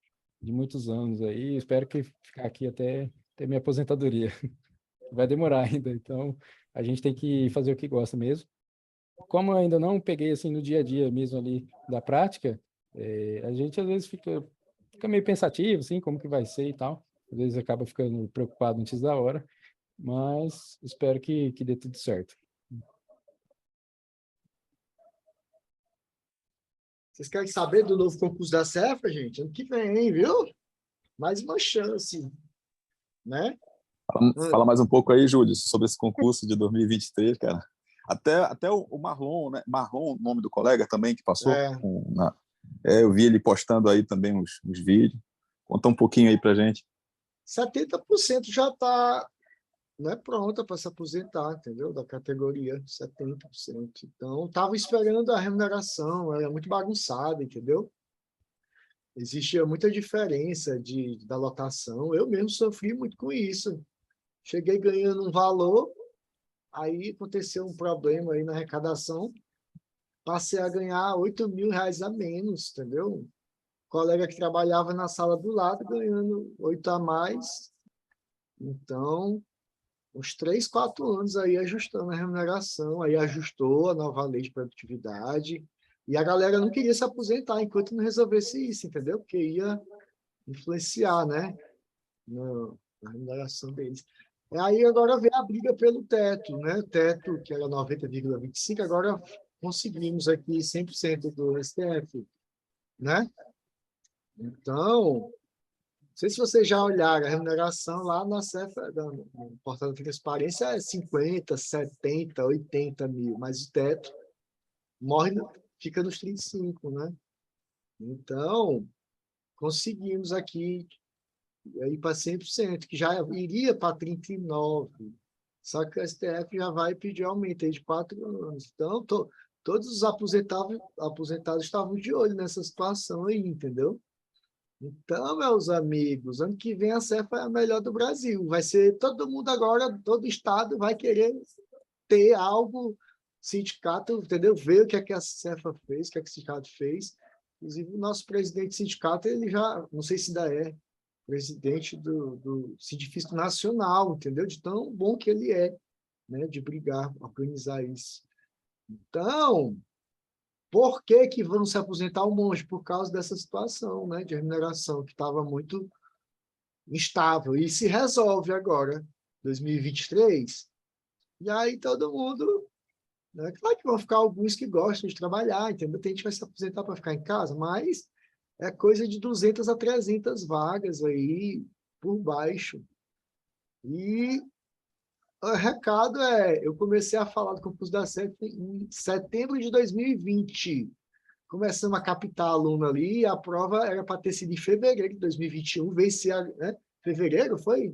S2: muitos anos aí, espero que ficar aqui até minha aposentadoria. Vai demorar ainda, então a gente tem que fazer o que gosta mesmo. Como eu ainda não peguei assim no dia a dia mesmo ali da prática, a gente às vezes fica meio pensativo, assim, como que vai ser e tal. Às vezes acaba ficando preocupado antes da hora, mas espero que dê tudo certo.
S1: Vocês querem saber do novo concurso da Cefra, gente? Ano que vem, viu? Mais uma chance, né?
S7: Fala mais um pouco aí, Júlio, sobre esse concurso de 2023, cara. Até o Marlon, né? Marlon, o nome do colega também que passou.
S1: É,
S7: Eu vi ele postando aí também uns vídeos. Conta um pouquinho aí pra gente.
S1: 70% já está, né, pronta para se aposentar, entendeu? Da categoria, 70%. Então, estava esperando a remuneração, era muito bagunçada, entendeu? Existia muita diferença da lotação. Eu mesmo sofri muito com isso. Cheguei ganhando um valor, aí aconteceu um problema aí na arrecadação, passei a ganhar 8.000 reais a menos, entendeu? Colega que trabalhava na sala do lado ganhando 8 a mais. Então, uns 3, 4 anos aí ajustando a remuneração, aí ajustou a nova lei de produtividade, e a galera não queria se aposentar enquanto não resolvesse isso, entendeu? Porque ia influenciar, né, na remuneração deles. Aí agora vem a briga pelo teto, né? O teto, que era 90,25, agora conseguimos aqui 100% do STF, né? Então, não sei se vocês já olharam, a remuneração lá na Cefra, no portal da transparência, é 50, 70, 80 mil, mas o teto fica nos 35, né? Então, conseguimos aqui ir para 100%, que já iria para 39. Só que o STF já vai pedir aumento aí de 4 anos. Então, todos os aposentados estavam de olho nessa situação aí, entendeu? Então, meus amigos, ano que vem a Cefa é a melhor do Brasil. Vai ser todo mundo agora, todo estado vai querer ter algo, sindicato, entendeu? Ver o que a Cefa fez, o que o sindicato fez. Inclusive, o nosso presidente do sindicato, ele já, não sei se ainda é, presidente do Sindifisco Nacional, entendeu? De tão bom que ele é, né? De brigar, organizar isso. Então, por que que vão se aposentar um monte? Por causa dessa situação, né, de remuneração, que estava muito instável. E se resolve agora, 2023, e aí todo mundo... Né? Claro que vão ficar alguns que gostam de trabalhar, entendeu? Tem gente que vai se aposentar para ficar em casa, mas é coisa de 200 a 300 vagas aí por baixo. E o recado eu comecei a falar do concurso da CEF em setembro de 2020. Começamos a captar aluno ali, e a prova era para ter sido em fevereiro de 2021, venci, né? Fevereiro foi?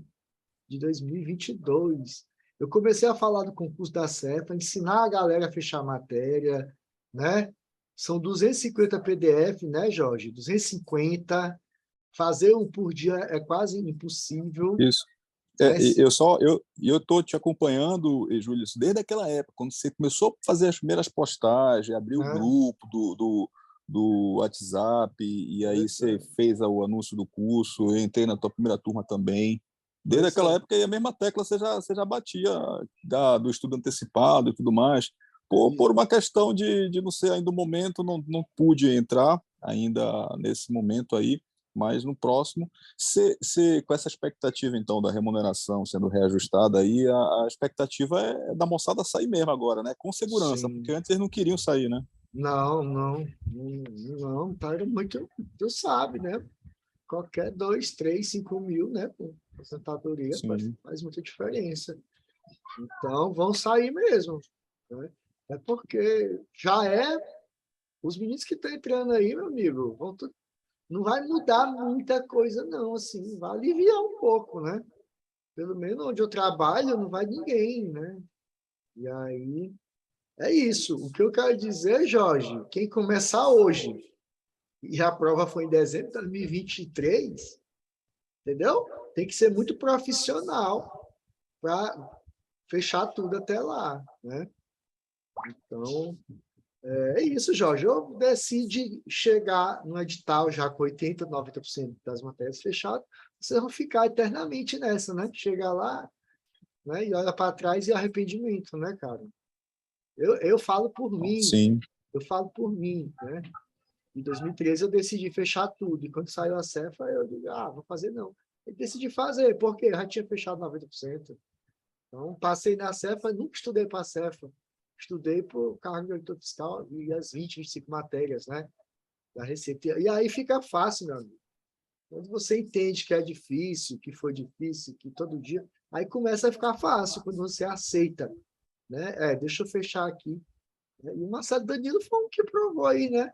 S1: De 2022. Eu comecei a falar do concurso da CEFA, ensinar a galera a fechar a matéria, né? São 250 PDF, né, Jorge? 250. Fazer um por dia é quase impossível.
S7: Isso.
S1: Né?
S7: Eu tô te acompanhando, Júlio, desde aquela época, quando você começou a fazer as primeiras postagens, abriu o grupo do WhatsApp, e aí você fez o anúncio do curso, eu entrei na tua primeira turma também. Desde aquela época, e a mesma tecla você já batia do estudo antecipado e tudo mais. Por uma questão de não ser ainda o momento, não pude entrar ainda nesse momento aí, Mas no próximo, com essa expectativa, então, da remuneração sendo reajustada, aí a expectativa é da moçada sair mesmo agora, né? Com segurança,
S1: Sim.
S7: porque antes eles não queriam sair, né?
S1: Não, tá muito, tu sabe, né? Qualquer 2, 3, 5 mil, né? Com aposentadoria
S7: Sim.
S1: faz muita diferença. Então, vão sair mesmo, né? É porque os meninos que estão entrando aí, meu amigo, não vai mudar muita coisa, não, assim, vai aliviar um pouco, né? Pelo menos onde eu trabalho, não vai ninguém, né? E aí, é isso. O que eu quero dizer, Jorge, quem começar hoje, e a prova foi em dezembro de 2023, entendeu? Tem que ser muito profissional para fechar tudo até lá, né? Então, é isso, Jorge. Eu decidi chegar no edital já com 80%, 90% das matérias fechadas, vocês vão ficar eternamente nessa, né? Chegar lá, né? E olha para trás e arrependimento, né, cara? Eu falo por mim,
S7: Sim.
S1: né? Em 2013 eu decidi fechar tudo, e quando saiu a Cefa, eu digo, vou fazer não. Eu decidi fazer, porque eu já tinha fechado 90%. Então, passei na Cefa, nunca estudei para a Cefa. Estudei por cargo de auditor fiscal e as 20, 25 matérias, né? Da Receita. E aí fica fácil, meu amigo. Quando você entende que é difícil, que foi difícil, que todo dia, aí começa a ficar fácil, quando você aceita, né? Deixa eu fechar aqui. E o Marcelo Danilo foi um que provou aí, né?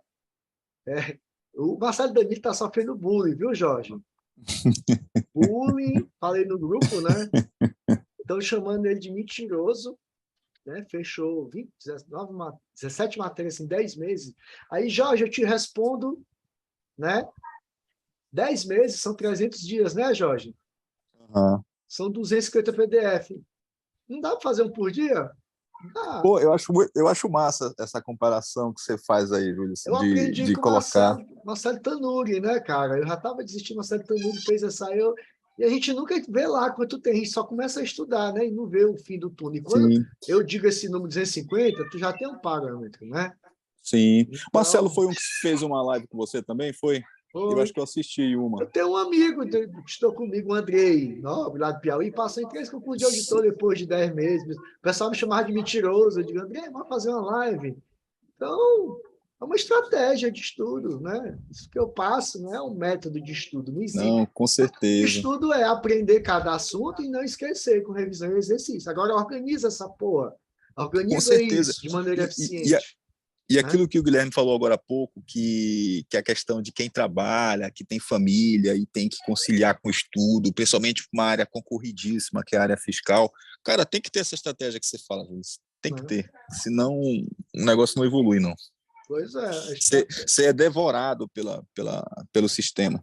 S1: O Marcelo Danilo está sofrendo bullying, viu, Jorge? Bullying, falei no grupo, né? Estão chamando ele de mentiroso, né? Fechou 17 matérias em 10 meses. Aí, Jorge, eu te respondo, né? 10 meses são 300 dias, né, Jorge?
S7: Uhum.
S1: São 250 PDF. Não dá para fazer um por dia? Dá.
S7: Pô, eu acho massa essa comparação que você faz aí, Júlio,
S1: Eu aprendi
S7: de
S1: com
S7: colocar.
S1: o Marcelo Tanuri, né, cara? Eu já estava desistindo, o Marcelo Tanuri fez essa. E a gente nunca vê lá quanto tem, a gente só começa a estudar, né? E não vê o fim do túnel. E quando
S7: Sim,
S1: eu digo esse número 250, tu já tem um parâmetro, né?
S7: sim.
S1: Então,
S7: Marcelo foi um que fez uma live com você também, foi? Eu acho que eu assisti uma.
S1: eu tenho um amigo que estou comigo, o Andrei Nobre, lá do Piauí, passou em 3 concursos de auditor depois de 10 meses. O pessoal me chamava de mentiroso. Eu digo, Andrei, vamos fazer uma live. Então, é uma estratégia de estudo, né? Isso que eu passo não é um método de estudo, não existe.
S7: Não, com certeza.
S1: Estudo é aprender cada assunto e não esquecer com revisão e exercício. Agora, organiza essa porra. Organiza isso de maneira eficiente.
S7: E aquilo que o Guilherme falou agora há pouco, que é a questão de quem trabalha, que tem família e tem que conciliar com o estudo, principalmente com uma área concorridíssima, que é a área fiscal. Cara, tem que ter essa estratégia que você fala, Luiz. Tem que ter. Senão o negócio não evolui, não.
S1: Pois é.
S7: Você é devorado pelo sistema.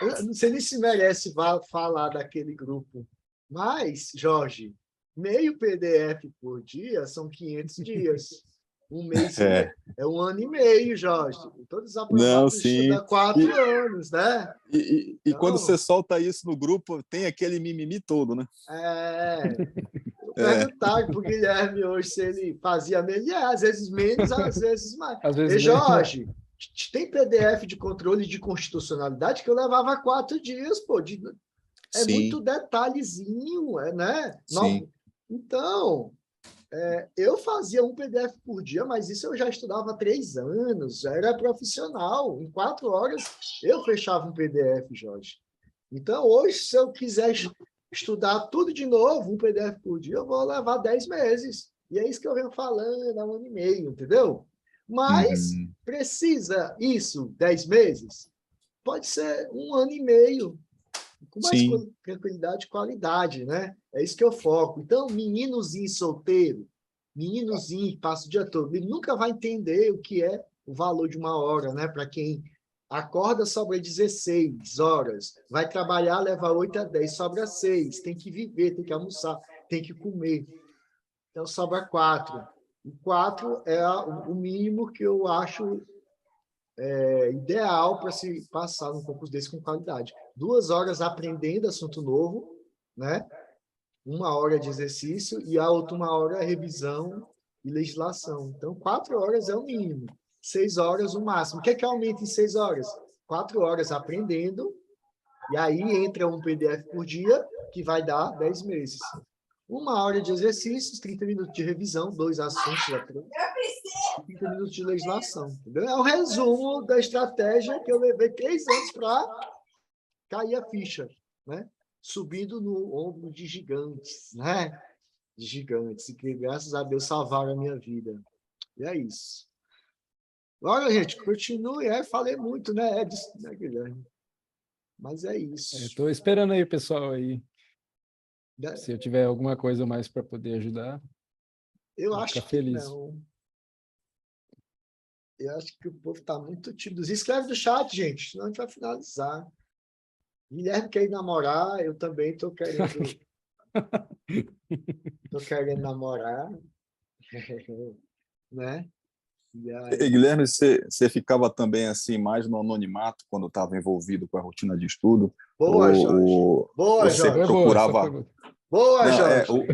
S1: Eu não sei nem se merece falar daquele grupo. Mas, Jorge, meio PDF por dia são 500 dias. Um mês é 1 ano e meio, Jorge. Todos os aprovados estudam 4 anos, né?
S7: E então, quando você solta isso no grupo, tem aquele mimimi todo, né?
S1: Eu perguntar para o Guilherme hoje se ele fazia menos, às vezes menos, às vezes mais.
S2: Às vezes
S1: Jorge, tem PDF de controle de constitucionalidade que eu levava 4 dias, pô.
S7: Sim.
S1: Muito detalhezinho, né?
S7: Sim.
S1: Então, eu fazia um PDF por dia, mas isso eu já estudava há 3 anos, já era profissional. Em 4 horas eu fechava um PDF, Jorge. Então, hoje, se eu quiser estudar tudo de novo, um PDF por dia, eu vou levar 10 meses. E é isso que eu venho falando há 1 ano e meio, entendeu? Mas precisa isso 10 meses? Pode ser 1 ano e meio, com mais tranquilidade e qualidade, né? É isso que eu foco. Então, meninozinho solteiro, meninozinho que passa o dia todo, ele nunca vai entender o que é o valor de 1 hora, né? Para quem acorda, sobra 16 horas, vai trabalhar, leva 8 a 10, sobra 6, tem que viver, tem que almoçar, tem que comer. Então, sobra 4. E 4 é o mínimo que eu acho ideal para se passar num concurso desse com qualidade. 2 horas aprendendo assunto novo, né? 1 hora de exercício e a outra 1 hora revisão e legislação. Então, 4 horas é o mínimo. 6 horas o máximo. O que é que aumenta em 6 horas? 4 horas aprendendo, e aí entra um PDF por dia, que vai dar 10 meses. 1 hora de exercícios, 30 minutos de revisão, 2 assuntos, 30 minutos de legislação. Entendeu? É o resumo da estratégia que eu levei 3 anos para cair a ficha, né? Subindo no ombro de gigantes, né? De gigantes, e que, graças a Deus, salvaram a minha vida. E é isso. Olha, gente, continue. Falei muito, né? Né, Guilherme? Mas é isso.
S2: Estou esperando aí o pessoal aí.
S1: Né?
S2: Se eu tiver alguma coisa mais para poder ajudar,
S1: Eu
S2: vou
S1: acho
S2: ficar
S1: que
S2: feliz.
S1: não. Eu acho que o povo está muito tímido. Escreve no chat, gente, senão a gente vai finalizar. Guilherme quer ir namorar, eu também estou querendo. Estou querendo namorar. Né? E aí...
S7: Guilherme, você ficava também assim mais no anonimato quando estava envolvido com a rotina de estudo?
S1: Boa, Jorge. Boa,
S7: você
S1: Jorge.
S7: procurava...
S1: Boa,
S7: Não,
S1: Jorge.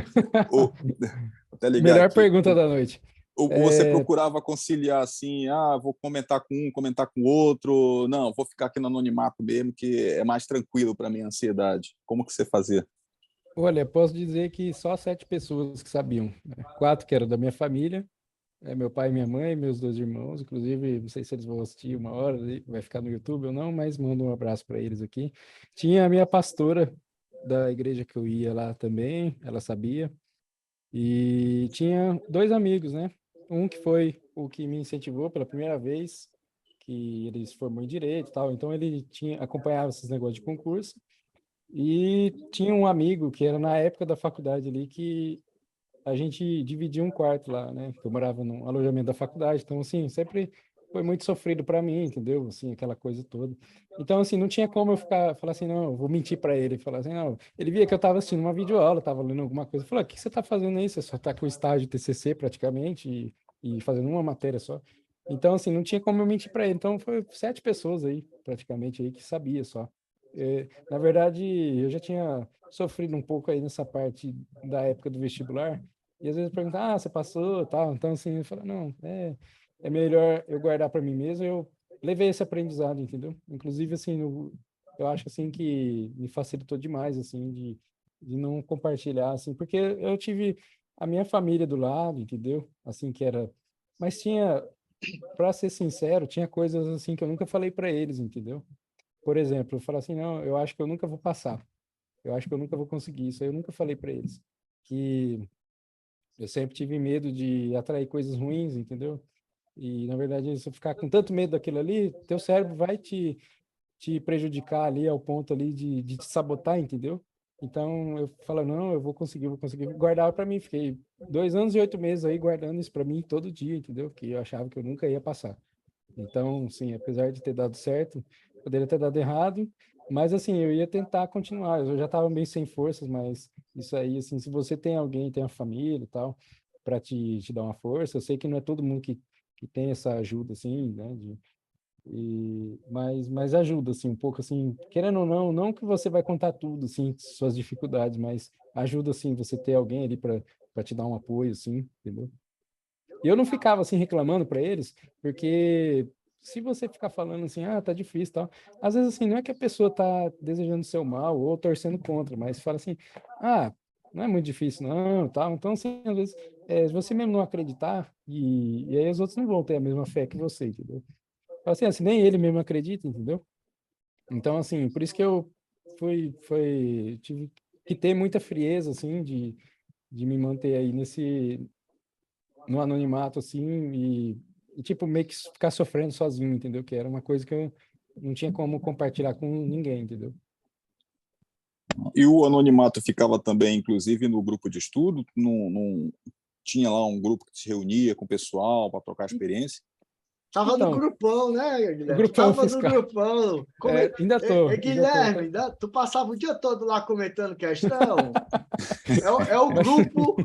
S7: até ligar
S2: Melhor
S7: aqui.
S2: pergunta da noite.
S7: Você procurava conciliar assim, vou comentar com um, comentar com o outro, não, vou ficar aqui no anonimato mesmo, que é mais tranquilo para minha ansiedade. Como que você fazia?
S2: Olha, posso dizer que só 7 pessoas que sabiam. 4 que eram da minha família, meu pai, minha mãe, meus 2 irmãos, inclusive, não sei se eles vão assistir uma hora, vai ficar no YouTube ou não, mas mando um abraço para eles aqui. Tinha a minha pastora da igreja que eu ia lá também, ela sabia. E tinha 2 amigos, né? Um que foi o que me incentivou pela primeira vez, que ele se formou em direito e tal, então ele acompanhava esses negócios de concurso. E tinha um amigo que era na época da faculdade ali que a gente dividia um quarto lá, né? Eu morava num alojamento da faculdade, então assim, sempre foi muito sofrido para mim, entendeu? Assim, aquela coisa toda. Então assim, não tinha como eu falar assim, não, eu vou mentir para ele, falar assim, não. Ele via que eu estava assistindo uma videoaula, estava lendo alguma coisa, falou: "O que você está fazendo aí? Você só está com o estágio TCC praticamente e fazendo uma matéria só". Então assim, não tinha como eu mentir para ele. Então foi 7 pessoas aí, praticamente aí que sabia só. Na verdade, eu já tinha sofrido um pouco aí nessa parte da época do vestibular. E às vezes perguntam, você passou, tal. Então, assim, eu falo, não, é melhor eu guardar para mim mesmo. Eu levei esse aprendizado, entendeu? Inclusive, assim, eu acho, assim, que me facilitou demais, assim, de não compartilhar, assim, porque eu tive a minha família do lado, entendeu? Assim, que era... Mas tinha, para ser sincero, tinha coisas, assim, que eu nunca falei para eles, entendeu? Por exemplo, eu falo assim, não, eu acho que eu nunca vou passar. Eu acho que eu nunca vou conseguir isso. Aí eu nunca falei para eles que eu sempre tive medo de atrair coisas ruins, entendeu? E, na verdade, se eu ficar com tanto medo daquilo ali, teu cérebro vai te prejudicar ali ao ponto ali de te sabotar, entendeu? Então, eu falo, não, eu vou conseguir. Guardava para mim. Fiquei 2 anos e 8 meses aí guardando isso para mim todo dia, entendeu? Que eu achava que eu nunca ia passar. Então, sim, apesar de ter dado certo, poderia ter dado errado, mas assim, eu ia tentar continuar. Eu já estava meio sem forças, mas isso aí, assim, se você tem alguém, tem a família e tal, para te dar uma força, eu sei que não é todo mundo que tem essa ajuda, assim, né? Mas ajuda, assim, um pouco, assim, querendo ou não, não que você vai contar tudo, assim, suas dificuldades, mas ajuda, assim, você ter alguém ali para te dar um apoio, assim, entendeu? E eu não ficava assim reclamando para eles, porque se você ficar falando assim, tá difícil, tal, às vezes assim, não é que a pessoa tá desejando seu mal ou torcendo contra, mas fala assim, não é muito difícil não, tal. Então assim, às vezes, se você mesmo não acreditar e aí os outros não vão ter a mesma fé que você, entendeu? Fala assim, nem ele mesmo acredita, entendeu? Então assim, por isso que eu tive que ter muita frieza assim de me manter aí no anonimato, assim, e tipo, meio que ficar sofrendo sozinho, entendeu? Que era uma coisa que eu não tinha como compartilhar com ninguém, entendeu?
S7: E o anonimato ficava também, inclusive, no grupo de estudo? Tinha lá um grupo que se reunia com o pessoal para trocar experiência?
S1: Tava no
S2: Então,
S1: grupão, né, Guilherme?
S2: grupão
S1: Tava no
S2: fiscal.
S1: grupão.
S2: Ainda tô.
S1: Guilherme, tu passava o dia todo lá comentando questão? É o grupo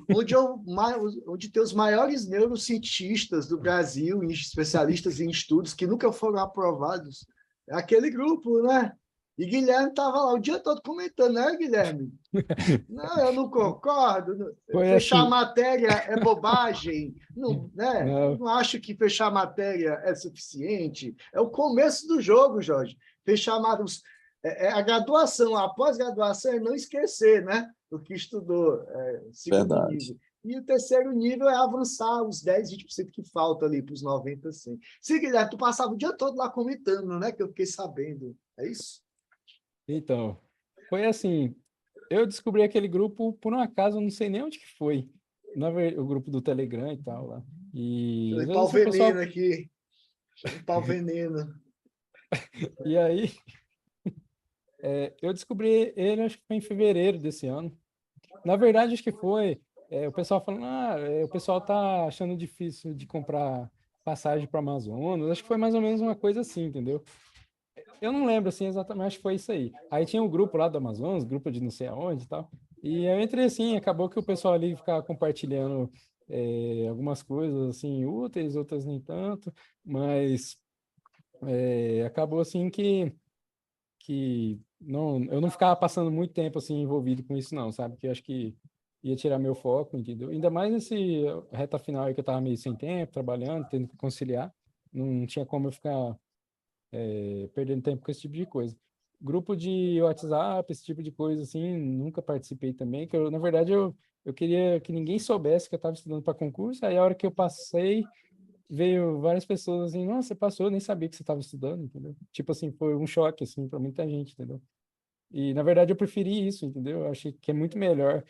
S1: onde tem os maiores neurocientistas do Brasil, especialistas em estudos que nunca foram aprovados. É aquele grupo, né? E Guilherme estava lá o dia todo comentando, né, Guilherme? Não, eu não concordo.
S2: Foi
S1: Fechar
S2: assim,
S1: a matéria é bobagem. Não, né?
S2: não,
S1: Não acho que fechar a matéria é suficiente. É o começo do jogo, Jorge. Fechar a graduação, a pós-graduação é não esquecer, né? O que estudou, segundo
S7: Verdade.
S1: nível. E o terceiro nível é avançar os 10, 20% que falta ali para os 90, 100. Sim, Guilherme, tu passava o dia todo lá comentando, né? Que eu fiquei sabendo. É isso?
S2: então, foi assim, eu descobri aquele grupo por um acaso, eu não sei nem onde que foi, o grupo do Telegram e tal lá. E às
S1: Pau
S2: vezes o pessoal,
S1: veneno aqui. Pau veneno.
S2: e aí eu descobri ele, acho que foi em fevereiro desse ano. Na verdade, acho que foi o pessoal falando, o pessoal tá achando difícil de comprar passagem para Amazonas. Acho que foi mais ou menos uma coisa assim, entendeu? Eu não lembro assim exatamente, acho que foi isso aí. Aí tinha um grupo lá do Amazonas, grupo de não sei aonde e tal. E eu entrei assim, acabou que o pessoal ali ficava compartilhando algumas coisas assim úteis, outras nem tanto, mas acabou assim que não, eu não ficava passando muito tempo assim envolvido com isso não, sabe? Que eu acho que ia tirar meu foco, entendeu? Ainda mais nesse reta final aí que eu tava meio sem tempo, trabalhando, tendo que conciliar, não tinha como eu ficar perdendo tempo com esse tipo de coisa. Grupo de WhatsApp, esse tipo de coisa assim, nunca participei também, que eu, na verdade eu queria que ninguém soubesse que eu estava estudando para concurso, aí a hora que eu passei, veio várias pessoas assim, nossa, você passou, eu nem sabia que você estava estudando, entendeu? Tipo assim, foi um choque assim para muita gente, entendeu? E na verdade eu preferi isso, entendeu? Eu achei que é muito melhor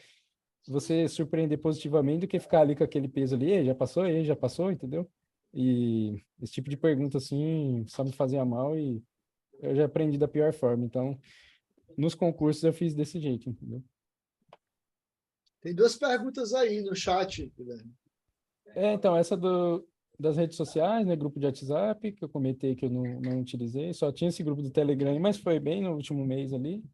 S2: você surpreender positivamente do que ficar ali com aquele peso ali, "Ei, já passou, entendeu? E esse tipo de pergunta assim só me fazia mal e eu já aprendi da pior forma. Então, nos concursos eu fiz desse jeito, entendeu?
S1: Tem duas perguntas aí no chat, Guilherme.
S2: Então, essa das redes sociais, né, grupo de WhatsApp, que eu comentei que eu não utilizei, só tinha esse grupo do Telegram, mas foi bem no último mês ali.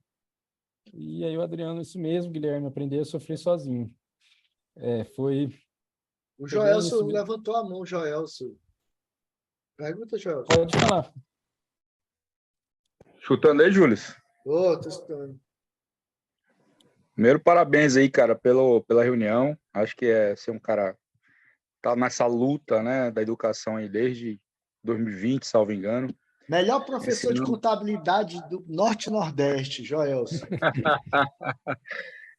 S2: E aí o Adriano, isso mesmo, Guilherme, aprender a sofrer sozinho. Foi
S1: O
S2: bem isso
S1: Joelson
S2: mesmo.
S1: levantou a mão, Joelson. Pergunta, Joelson.
S2: Pode falar.
S9: Chutando aí, Júlio.
S1: Ô, tô escutando.
S9: Primeiro, parabéns aí, cara, pela reunião. Acho que ser um cara tá nessa luta, né, da educação aí desde 2020, salvo engano.
S1: Melhor professor de
S9: Ensinando.
S1: contabilidade do Norte e Nordeste, Joelson.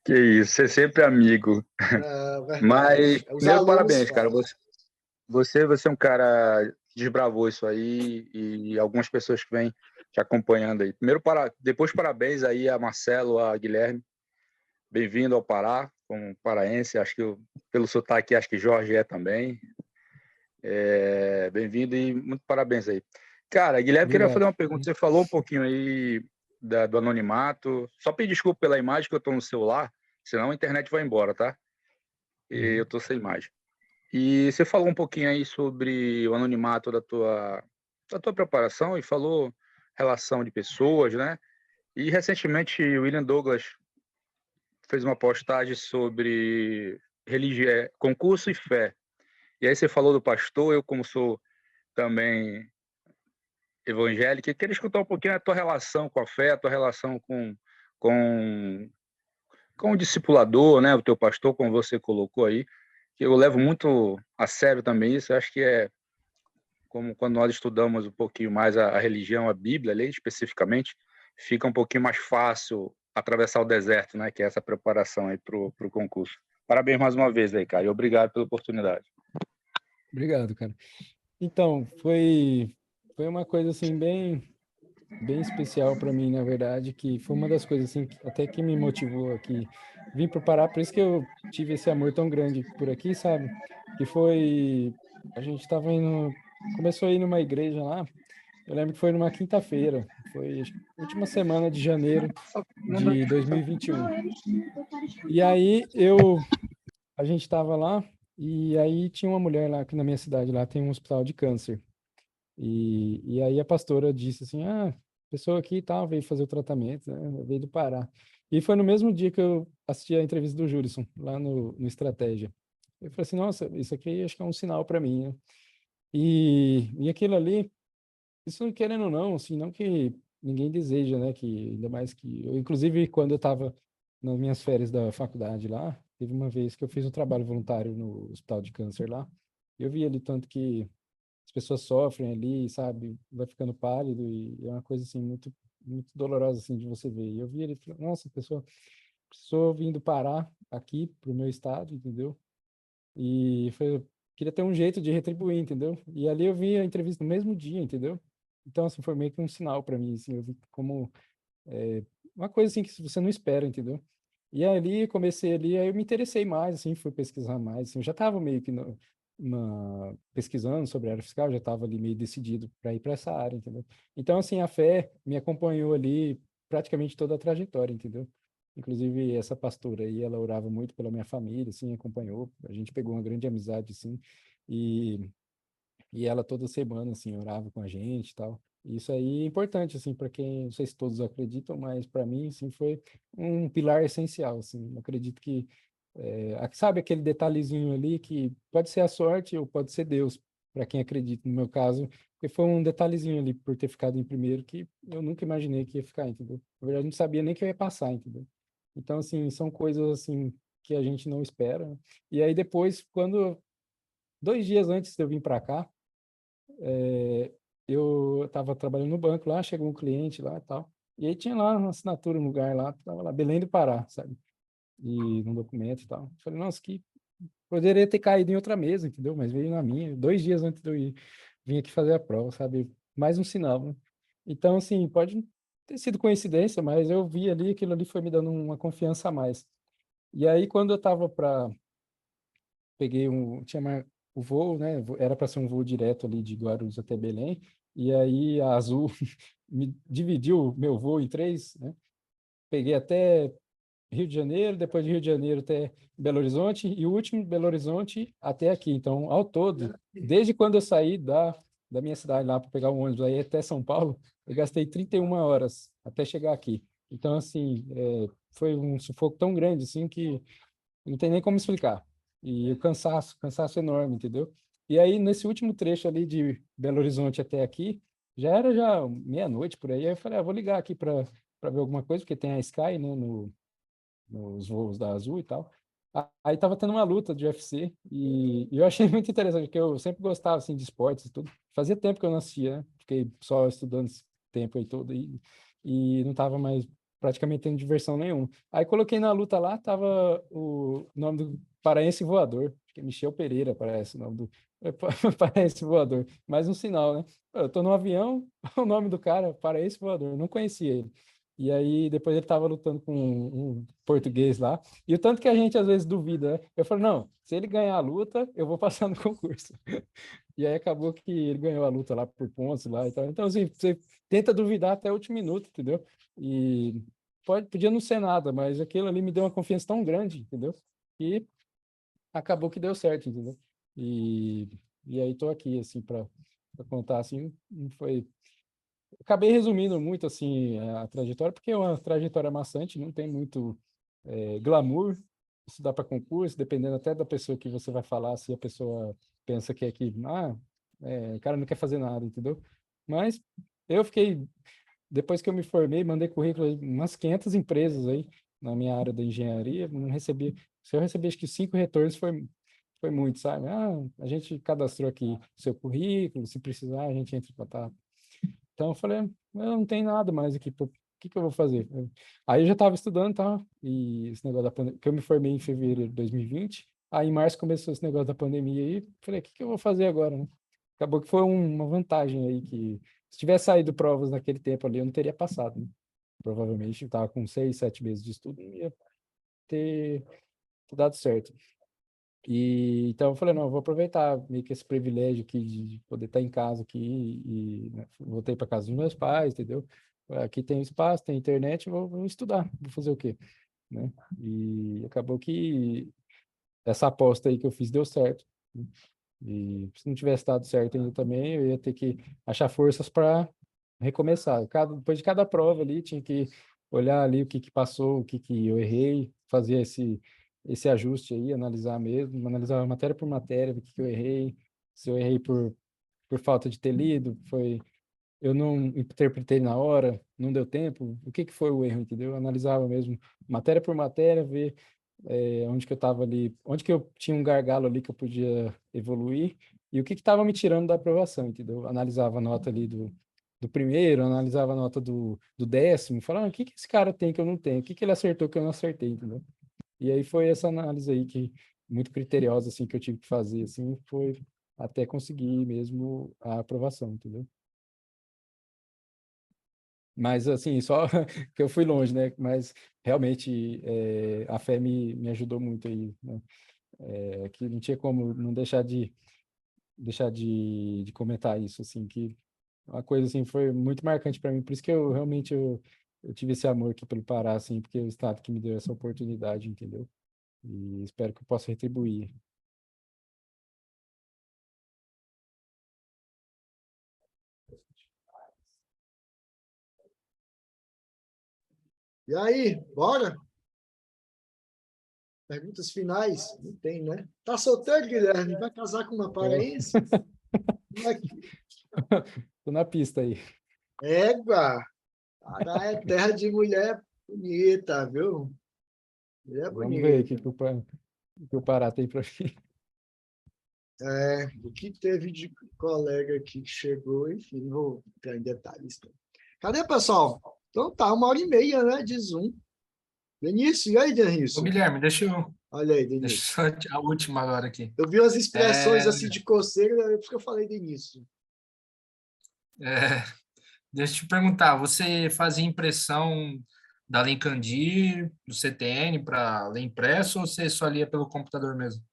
S9: Que isso, você é sempre amigo.
S1: Verdade.
S9: Mas,
S1: Os
S9: primeiro,
S1: alunos
S9: parabéns, cara.
S1: falam.
S9: Você é um cara que desbravou isso aí e algumas pessoas que vêm te acompanhando aí. Depois, parabéns aí a Marcelo, a Guilherme. Bem-vindo ao Pará, como paraense. Acho que pelo sotaque, acho que Jorge é também. Bem-vindo e muito parabéns aí. Cara, Guilherme, queria fazer
S2: Obrigado.
S9: uma pergunta. Você falou um pouquinho aí do anonimato. Só pedir desculpa pela imagem que eu estou no celular, senão a internet vai embora, tá? E eu estou sem imagem. E você falou um pouquinho aí sobre o anonimato da tua preparação e falou relação de pessoas, né? E recentemente o William Douglas fez uma postagem sobre concurso e fé. E aí você falou do pastor, eu como sou também evangélico, eu queria escutar um pouquinho a tua relação com a fé, a tua relação com, com o discipulador, né? O teu pastor, como você colocou aí, que eu levo muito a sério também isso. Eu acho que como quando nós estudamos um pouquinho mais a religião, a Bíblia, ali especificamente, fica um pouquinho mais fácil atravessar o deserto, né? Que é essa preparação aí para o concurso. Parabéns mais uma vez aí, cara, e obrigado pela oportunidade.
S2: Obrigado, cara. Então, foi uma coisa assim bem especial para mim, na verdade, que foi uma das coisas assim até que me motivou aqui vim para o Pará, por isso que eu tive esse amor tão grande por aqui, sabe? Que foi a gente estava indo, começou a ir numa igreja lá. Eu lembro que foi numa quinta-feira, foi acho que, última semana de janeiro de 2021. E aí a gente estava lá e aí tinha uma mulher lá que na minha cidade lá tem um hospital de câncer. E aí a pastora disse assim, a pessoa aqui e tal veio fazer o tratamento, né? Veio do Pará. E foi no mesmo dia que eu assisti a entrevista do Júlison, lá no Estratégia. Eu falei assim, nossa, isso aqui acho que é um sinal para mim, né? E aquilo ali, isso querendo ou não, assim, não que ninguém deseja, né? Que, ainda mais que... inclusive, quando eu estava nas minhas férias da faculdade lá, teve uma vez que eu fiz um trabalho voluntário no hospital de câncer lá, e eu vi ali tanto que as pessoas sofrem ali, sabe? Vai ficando pálido e é uma coisa, assim, muito, muito dolorosa, assim, de você ver. E eu vi ele, e falei, nossa, a pessoa precisou vindo parar aqui pro meu estado, entendeu? E foi, queria ter um jeito de retribuir, entendeu? E ali eu vi a entrevista no mesmo dia, entendeu? Então, assim, foi meio que um sinal para mim, assim, eu vi como uma coisa assim que você não espera, entendeu? E ali, comecei ali, aí eu me interessei mais, assim, fui pesquisar mais, assim, eu já estava meio que pesquisando sobre a área fiscal, já estava ali meio decidido para ir para essa área, entendeu? Então, assim, a fé me acompanhou ali praticamente toda a trajetória, entendeu? Inclusive, essa pastora aí, ela orava muito pela minha família, assim, acompanhou, a gente pegou uma grande amizade, assim, e e ela toda semana, assim, orava com a gente e tal. Isso aí é importante, assim, para quem, não sei se todos acreditam, mas para mim, assim, foi um pilar essencial, assim. Eu acredito que, sabe aquele detalhezinho ali que pode ser a sorte ou pode ser Deus, para quem acredita. No meu caso, porque foi um detalhezinho ali por ter ficado em primeiro que eu nunca imaginei que ia ficar, entendeu? Na verdade, eu não sabia nem que eu ia passar, entendeu? Então, assim, são coisas, assim, que a gente não espera, né? E aí depois, quando 2 dias antes de eu vir para cá, eu estava trabalhando no banco lá, chegou um cliente lá e tal, e aí tinha lá uma assinatura no lugar lá, tava lá, Belém do Pará, sabe? E no documento e tal. Falei, nossa, que poderia ter caído em outra mesa, entendeu? Mas veio na minha, 2 dias antes de eu ir, vim aqui fazer a prova, sabe? Mais um sinal, né? Então, assim, pode ter sido coincidência, mas eu vi ali, aquilo ali foi me dando uma confiança a mais. E aí, quando eu estava peguei o voo, né? Era para ser um voo direto ali de Guarulhos até Belém, e aí a Azul me dividiu meu voo em três, né? Peguei até Rio de Janeiro, depois de Rio de Janeiro até Belo Horizonte, e o último de Belo Horizonte até aqui. Então, ao todo, desde quando eu saí da minha cidade lá para pegar o ônibus aí até São Paulo, eu gastei 31 horas até chegar aqui. Então, assim, foi um sufoco tão grande, assim, que não tem nem como explicar. E o cansaço enorme, entendeu? E aí, nesse último trecho ali de Belo Horizonte até aqui, já era já meia-noite por aí, aí eu falei, vou ligar aqui para ver alguma coisa, porque tem a Sky, né, nos voos da Azul e tal. Aí tava tendo uma luta de UFC e eu achei muito interessante, porque eu sempre gostava, assim, de esportes e tudo. Fazia tempo que eu não assistia, né? Fiquei só estudando esse tempo aí todo e não tava mais praticamente tendo diversão nenhuma. Aí coloquei na luta lá, tava o nome do paraense voador, acho que é Michel Pereira, parece o nome do paraense voador. Mais um sinal, né? Eu tô no avião, o nome do cara, paraense voador, não conhecia ele. E aí, depois ele tava lutando com um português lá. E o tanto que a gente às vezes duvida, né? Eu falei, não, se ele ganhar a luta, eu vou passar no concurso. E aí acabou que ele ganhou a luta lá por pontos lá e tal. Então, assim, você tenta duvidar até o último minuto, entendeu? E podia não ser nada, mas aquilo ali me deu uma confiança tão grande, entendeu? E acabou que deu certo, entendeu? E, e aí tô aqui, assim, para contar, assim, não foi... Acabei resumindo muito, assim, a trajetória, porque é uma trajetória maçante, não tem muito glamour, estudar para concurso, dependendo até da pessoa que você vai falar, se a pessoa pensa o cara não quer fazer nada, entendeu? Mas eu fiquei, depois que eu me formei, mandei currículo em umas 500 empresas aí, na minha área da engenharia, não recebi, se eu recebi acho que 5 retornos foi muito, sabe? A gente cadastrou aqui seu currículo, se precisar a gente entra em contato. Então eu falei, eu não tenho nada mais aqui, o que que eu vou fazer? Aí eu já estava estudando, tá? E esse negócio da pandemia, que eu me formei em fevereiro de 2020, aí em março começou esse negócio da pandemia aí, falei, o que que eu vou fazer agora, né? Acabou que foi uma vantagem aí, que se tivesse saído provas naquele tempo ali, eu não teria passado, né? Provavelmente eu estava com 6, 7 meses de estudo, não ia ter dado certo. E então eu falei, não, eu vou aproveitar meio que esse privilégio aqui de poder estar em casa aqui e né, voltei para casa dos meus pais, entendeu? Aqui tem espaço, tem internet, vou estudar, vou fazer o quê, né? E acabou que essa aposta aí que eu fiz deu certo, né? E se não tivesse dado certo ainda também, eu ia ter que achar forças para recomeçar. Depois de cada prova ali, tinha que olhar ali o que que passou, o que que eu errei, fazer esse ajuste aí, analisar mesmo, analisar matéria por matéria, o que que eu errei, se eu errei por falta de ter lido, eu não interpretei na hora, não deu tempo, o que foi o erro, entendeu? Eu analisava mesmo matéria por matéria, ver onde que eu estava ali, onde que eu tinha um gargalo ali que eu podia evoluir e o que estava me tirando da aprovação, entendeu? Analisava a nota ali do primeiro, analisava a nota do 10º, falava, o que esse cara tem que eu não tenho? O que ele acertou que eu não acertei, entendeu? E aí foi essa análise aí que muito criteriosa assim que eu tive que fazer assim, foi até conseguir mesmo a aprovação, entendeu? Mas assim, só que eu fui longe, né? Mas realmente a fé me ajudou muito aí, né? Que não tinha como não deixar de comentar isso, assim, que uma coisa assim foi muito marcante para mim, por isso que eu realmente eu tive esse amor aqui pelo Pará, assim, porque é o estado que me deu essa oportunidade, entendeu? E espero que eu possa retribuir.
S1: E aí, bora? Perguntas finais? Não tem, né? Tá solteiro, Guilherme? Vai casar com uma paraense? Como é que...
S2: Tô na pista aí.
S1: Égua! Pará é terra de mulher bonita, viu? Mulher
S2: Vamos ver o
S1: bonita.
S2: que o Pará tem para mim.
S1: O que teve de colega aqui que chegou, enfim, não vou entrar em detalhes. Cadê, pessoal? Então tá, 1h30, né, de Zoom. Denício, e aí,
S3: Ô,
S1: Denício?
S3: Guilherme,
S1: Olha aí,
S3: deixa
S1: Denício.
S3: eu só a última agora aqui.
S1: Eu vi umas expressões
S3: É,
S1: assim de coceira, é por isso que eu falei Denício.
S3: é, deixa eu te perguntar, você fazia impressão da Lei Candir, do CTN para ler impresso ou você só lia pelo computador mesmo?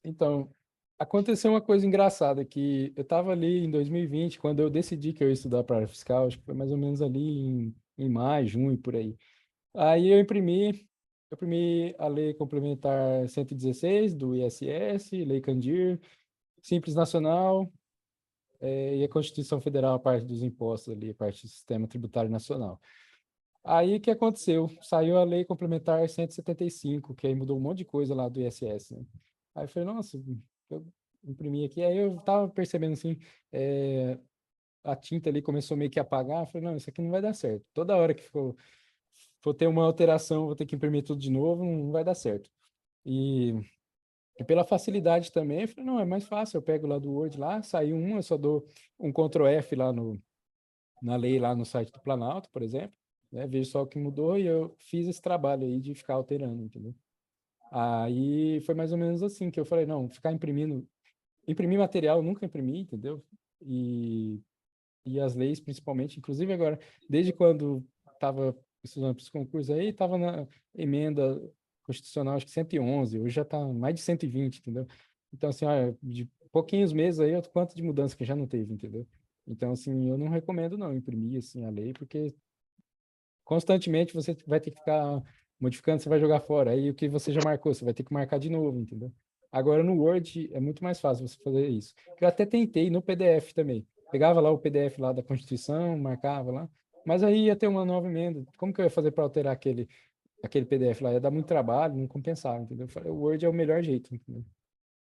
S2: Então, aconteceu uma coisa engraçada, que eu estava ali em 2020, quando eu decidi que eu ia estudar para área fiscal, acho que foi mais ou menos ali em maio, junho, por aí. Aí eu imprimi a Lei Complementar 116 do ISS, Lei Candir, Simples Nacional, e a Constituição Federal, a parte dos impostos ali, a parte do Sistema Tributário Nacional. Aí o que aconteceu? Saiu a Lei Complementar 175, que aí mudou um monte de coisa lá do ISS, né? Aí eu falei, nossa, eu imprimi aqui, aí eu tava percebendo assim, a tinta ali começou meio que a apagar, eu falei, não, isso aqui não vai dar certo. Toda hora que for ter uma alteração, vou ter que imprimir tudo de novo, não vai dar certo. E pela facilidade também, eu falei, não, é mais fácil, eu pego lá do Word lá, saiu uma, eu só dou um Ctrl F lá na lei, lá no site do Planalto, por exemplo, né? Vejo só o que mudou e eu fiz esse trabalho aí de ficar alterando, entendeu? Aí foi mais ou menos assim que eu falei, não, ficar imprimir material, eu nunca imprimi, entendeu? E as leis, principalmente, inclusive agora, desde quando estava estudando para esse concurso aí, estava na emenda constitucional, acho que 111, hoje já está mais de 120, entendeu? Então, assim, olha, de pouquinhos meses aí, olha quanto de mudança que já não teve, entendeu? Então, assim, eu não recomendo não imprimir, assim, a lei, porque constantemente você vai ter que ficar modificando, você vai jogar fora. Aí o que você já marcou, você vai ter que marcar de novo, entendeu? Agora no Word é muito mais fácil você fazer isso. Eu até tentei no PDF também. Pegava lá o PDF lá da Constituição, marcava lá, mas aí ia ter uma nova emenda. Como que eu ia fazer para alterar aquele PDF lá? Ia dar muito trabalho, não compensava, entendeu? Eu falei, o Word é o melhor jeito, entendeu?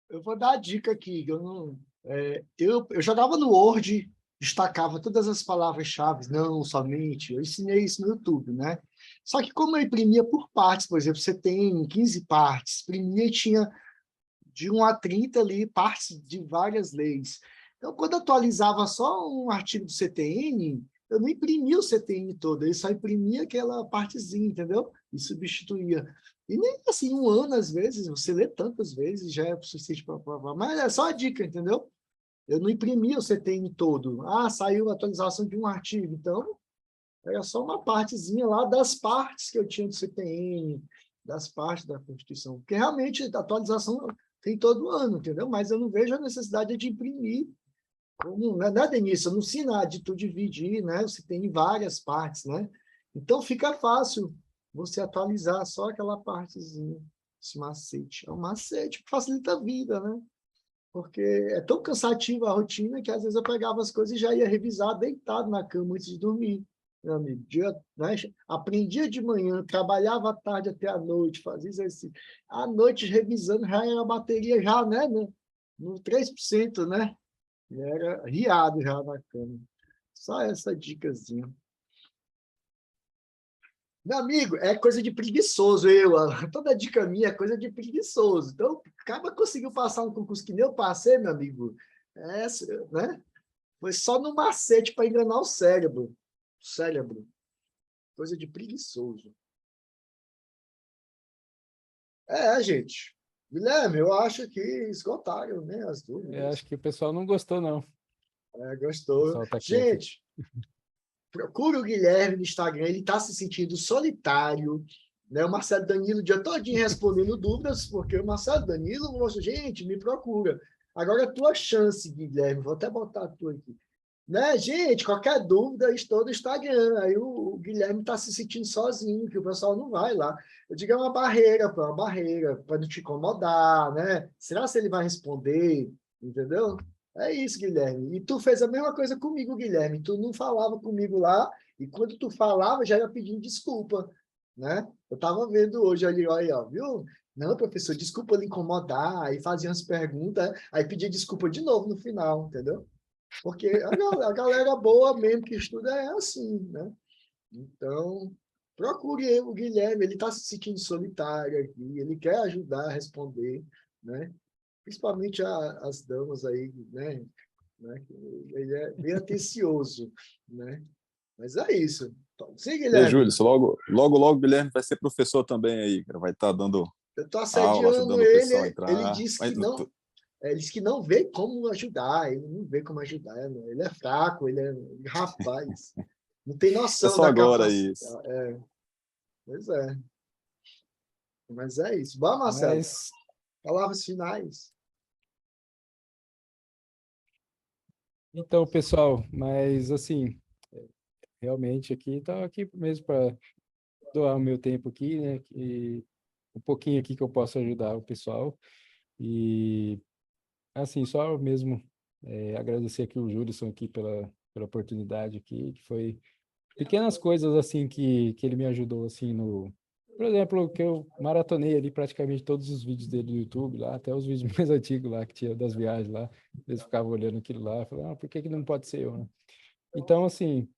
S1: Eu vou dar a dica aqui. Eu jogava no Word, destacava todas as palavras-chave, não somente. Eu ensinei isso no YouTube, né? Só que como eu imprimia por partes, por exemplo, você tem 15 partes, imprimia e tinha de 1 a 30 ali, partes de várias leis. Então, quando atualizava só um artigo do CTN, eu não imprimia o CTN todo, eu só imprimia aquela partezinha, entendeu? E substituía. E nem assim, 1 ano, às vezes, você lê tantas vezes, já é o suficiente para provar. Mas é só a dica, entendeu? Eu não imprimia o CTN todo. Ah, saiu a atualização de um artigo, então era só uma partezinha lá das partes que eu tinha do CTN, das partes da Constituição. Porque realmente a atualização tem todo ano, entendeu? Mas eu não vejo a necessidade de imprimir, como, né, Denise? Eu não sei nada de tu dividir, né? Você tem várias partes, né? Então fica fácil você atualizar só aquela partezinha, esse macete. É um macete que facilita a vida, né? Porque é tão cansativa a rotina que às vezes eu pegava as coisas e já ia revisar deitado na cama antes de dormir. Meu amigo, né? Aprendia de manhã, trabalhava à tarde até à noite, fazia exercício. À noite, revisando, já era a bateria, já, né? No 3%, né? E era riado já na cama. Só essa dicasinha. Meu amigo, é coisa de preguiçoso, toda dica minha é coisa de preguiçoso. Então, acaba conseguiu passar um concurso que nem eu passei, meu amigo. Né? Foi só no macete para enganar o cérebro. Coisa de preguiçoso. Gente. Guilherme, eu acho que esgotaram, né, as
S2: Eu
S1: dúvidas.
S2: acho que o pessoal não gostou, não. O
S1: Gostou.
S2: pessoal tá quieto.
S1: Gente, procura o Guilherme no Instagram, ele está se sentindo solitário, né? O Marcelo Danilo o dia todinho respondendo dúvidas, porque o Marcelo Danilo, gente, me procura. Agora a tua chance, Guilherme, vou até botar a tua aqui. Né, gente, qualquer dúvida, estou no Instagram. Aí o Guilherme está se sentindo sozinho, que o pessoal não vai lá. Eu digo, é uma barreira, para não te incomodar, né? Será que ele vai responder? Entendeu? É isso, Guilherme. E tu fez a mesma coisa comigo, Guilherme. Tu não falava comigo lá, e quando tu falava, já ia pedindo desculpa, né? Eu estava vendo hoje ali, olha, ó, viu? Não, professor, desculpa lhe incomodar. Aí fazia as perguntas, aí pedia desculpa de novo no final, entendeu? Porque a galera boa mesmo que estuda é assim, né? Então, procure o Guilherme, ele está se sentindo solitário aqui, ele quer ajudar a responder, né? Principalmente as damas aí, né? Ele é bem atencioso, né? Mas é isso. Sim,
S7: E,
S1: Guilherme,
S7: Júlio, logo, o Guilherme vai ser professor também aí, cara. Vai estar dando
S1: eu estou
S7: aula,
S1: assediando
S7: ajudando o pessoal a
S1: ele,
S7: entrar.
S1: ele disse que não. Ele disse que não vê como ajudar, ele não vê como ajudar, ele é fraco, ele é rapaz, não tem
S7: É
S1: noção
S7: só
S1: da
S7: agora
S1: capacidade.
S7: isso.
S1: Pois é. Mas é isso. Vamos, Marcelo.
S2: Mas,
S1: Palavras finais.
S2: então, pessoal, mas assim, realmente aqui, tá aqui mesmo para doar o meu tempo aqui, né? E um pouquinho aqui que eu posso ajudar o pessoal. E, assim, só mesmo agradecer aqui o Júlio aqui pela oportunidade aqui, que foi pequenas coisas, assim, que ele me ajudou, assim, no... Por exemplo, que eu maratonei ali praticamente todos os vídeos dele do YouTube lá, até os vídeos mais antigos lá, que tinha das viagens lá. Eles ficavam olhando aquilo lá, e falavam, por que que não pode ser eu, né? Então, assim,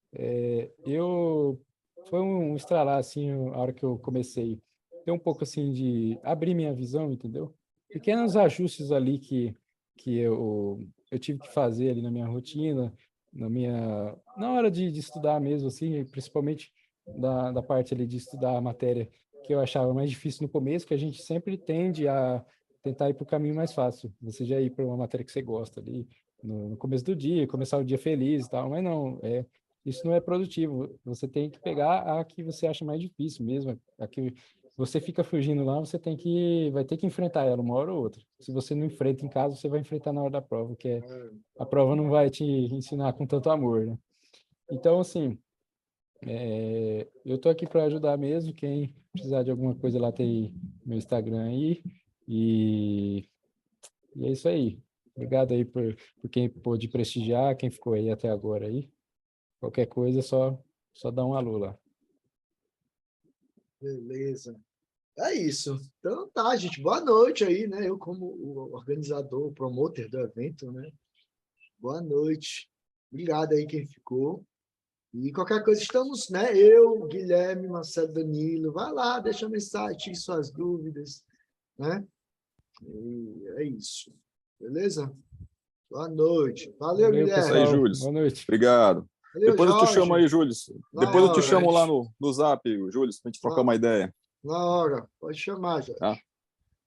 S2: foi um estralar, assim, a hora que eu comecei ter um pouco, assim, de abrir minha visão, entendeu? Pequenos ajustes ali que eu tive que fazer ali na minha rotina, na hora de estudar mesmo, assim, principalmente da parte ali de estudar a matéria que eu achava mais difícil no começo, que a gente sempre tende a tentar ir para o caminho mais fácil. Você já ir para uma matéria que você gosta ali, no começo do dia, começar o dia feliz e tal, mas não, isso não é produtivo. Você tem que pegar a que você acha mais difícil mesmo, a que você fica fugindo lá, vai ter que enfrentar ela uma hora ou outra. Se você não enfrenta em casa, você vai enfrentar na hora da prova, a prova não vai te ensinar com tanto amor, né? Então, assim, eu tô aqui para ajudar mesmo, quem precisar de alguma coisa lá tem meu Instagram aí, e é isso aí. Obrigado aí por quem pôde prestigiar, quem ficou aí até agora aí. Qualquer coisa, só dá um alô lá.
S1: Beleza. É isso. Então tá, gente. Boa noite aí, né? Eu como o organizador, o promotor do evento, né? Boa noite. Obrigado aí quem ficou. E qualquer coisa, estamos, né? Eu, Guilherme, Marcelo, Danilo. Vai lá, deixa mensagem, tire suas dúvidas, né? E é isso. Beleza? Boa noite. Valeu,
S2: Valeu,
S7: Isso
S1: Guilherme.
S7: aí,
S2: pessoal.
S7: Júlio.
S2: Boa noite.
S7: Obrigado.
S1: Valeu,
S7: Depois eu te chamo
S1: Jorge.
S7: aí, Júlio.
S1: Na
S7: Depois eu te
S1: hora.
S7: chamo lá no Zap, Júlio, pra gente trocar
S1: Na-
S7: uma ideia.
S1: Na hora. Pode chamar, Jorge.
S7: Tá?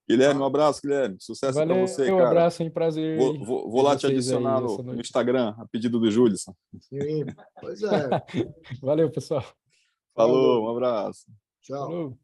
S7: Guilherme, um
S1: Tá?
S7: abraço, Guilherme. Sucesso aí pra você,
S2: Valeu, um
S7: cara.
S2: abraço, hein? Prazer
S7: Vou,
S2: aí
S7: vou, vou
S2: ver
S7: lá te
S2: vocês aí
S7: adicionar
S2: essa
S7: no
S2: noite.
S7: Instagram, a pedido do Júlio.
S1: Sim. Pois é.
S2: Valeu, pessoal.
S7: Falou, um
S1: Falou.
S7: abraço.
S1: Tchau.
S2: Falou.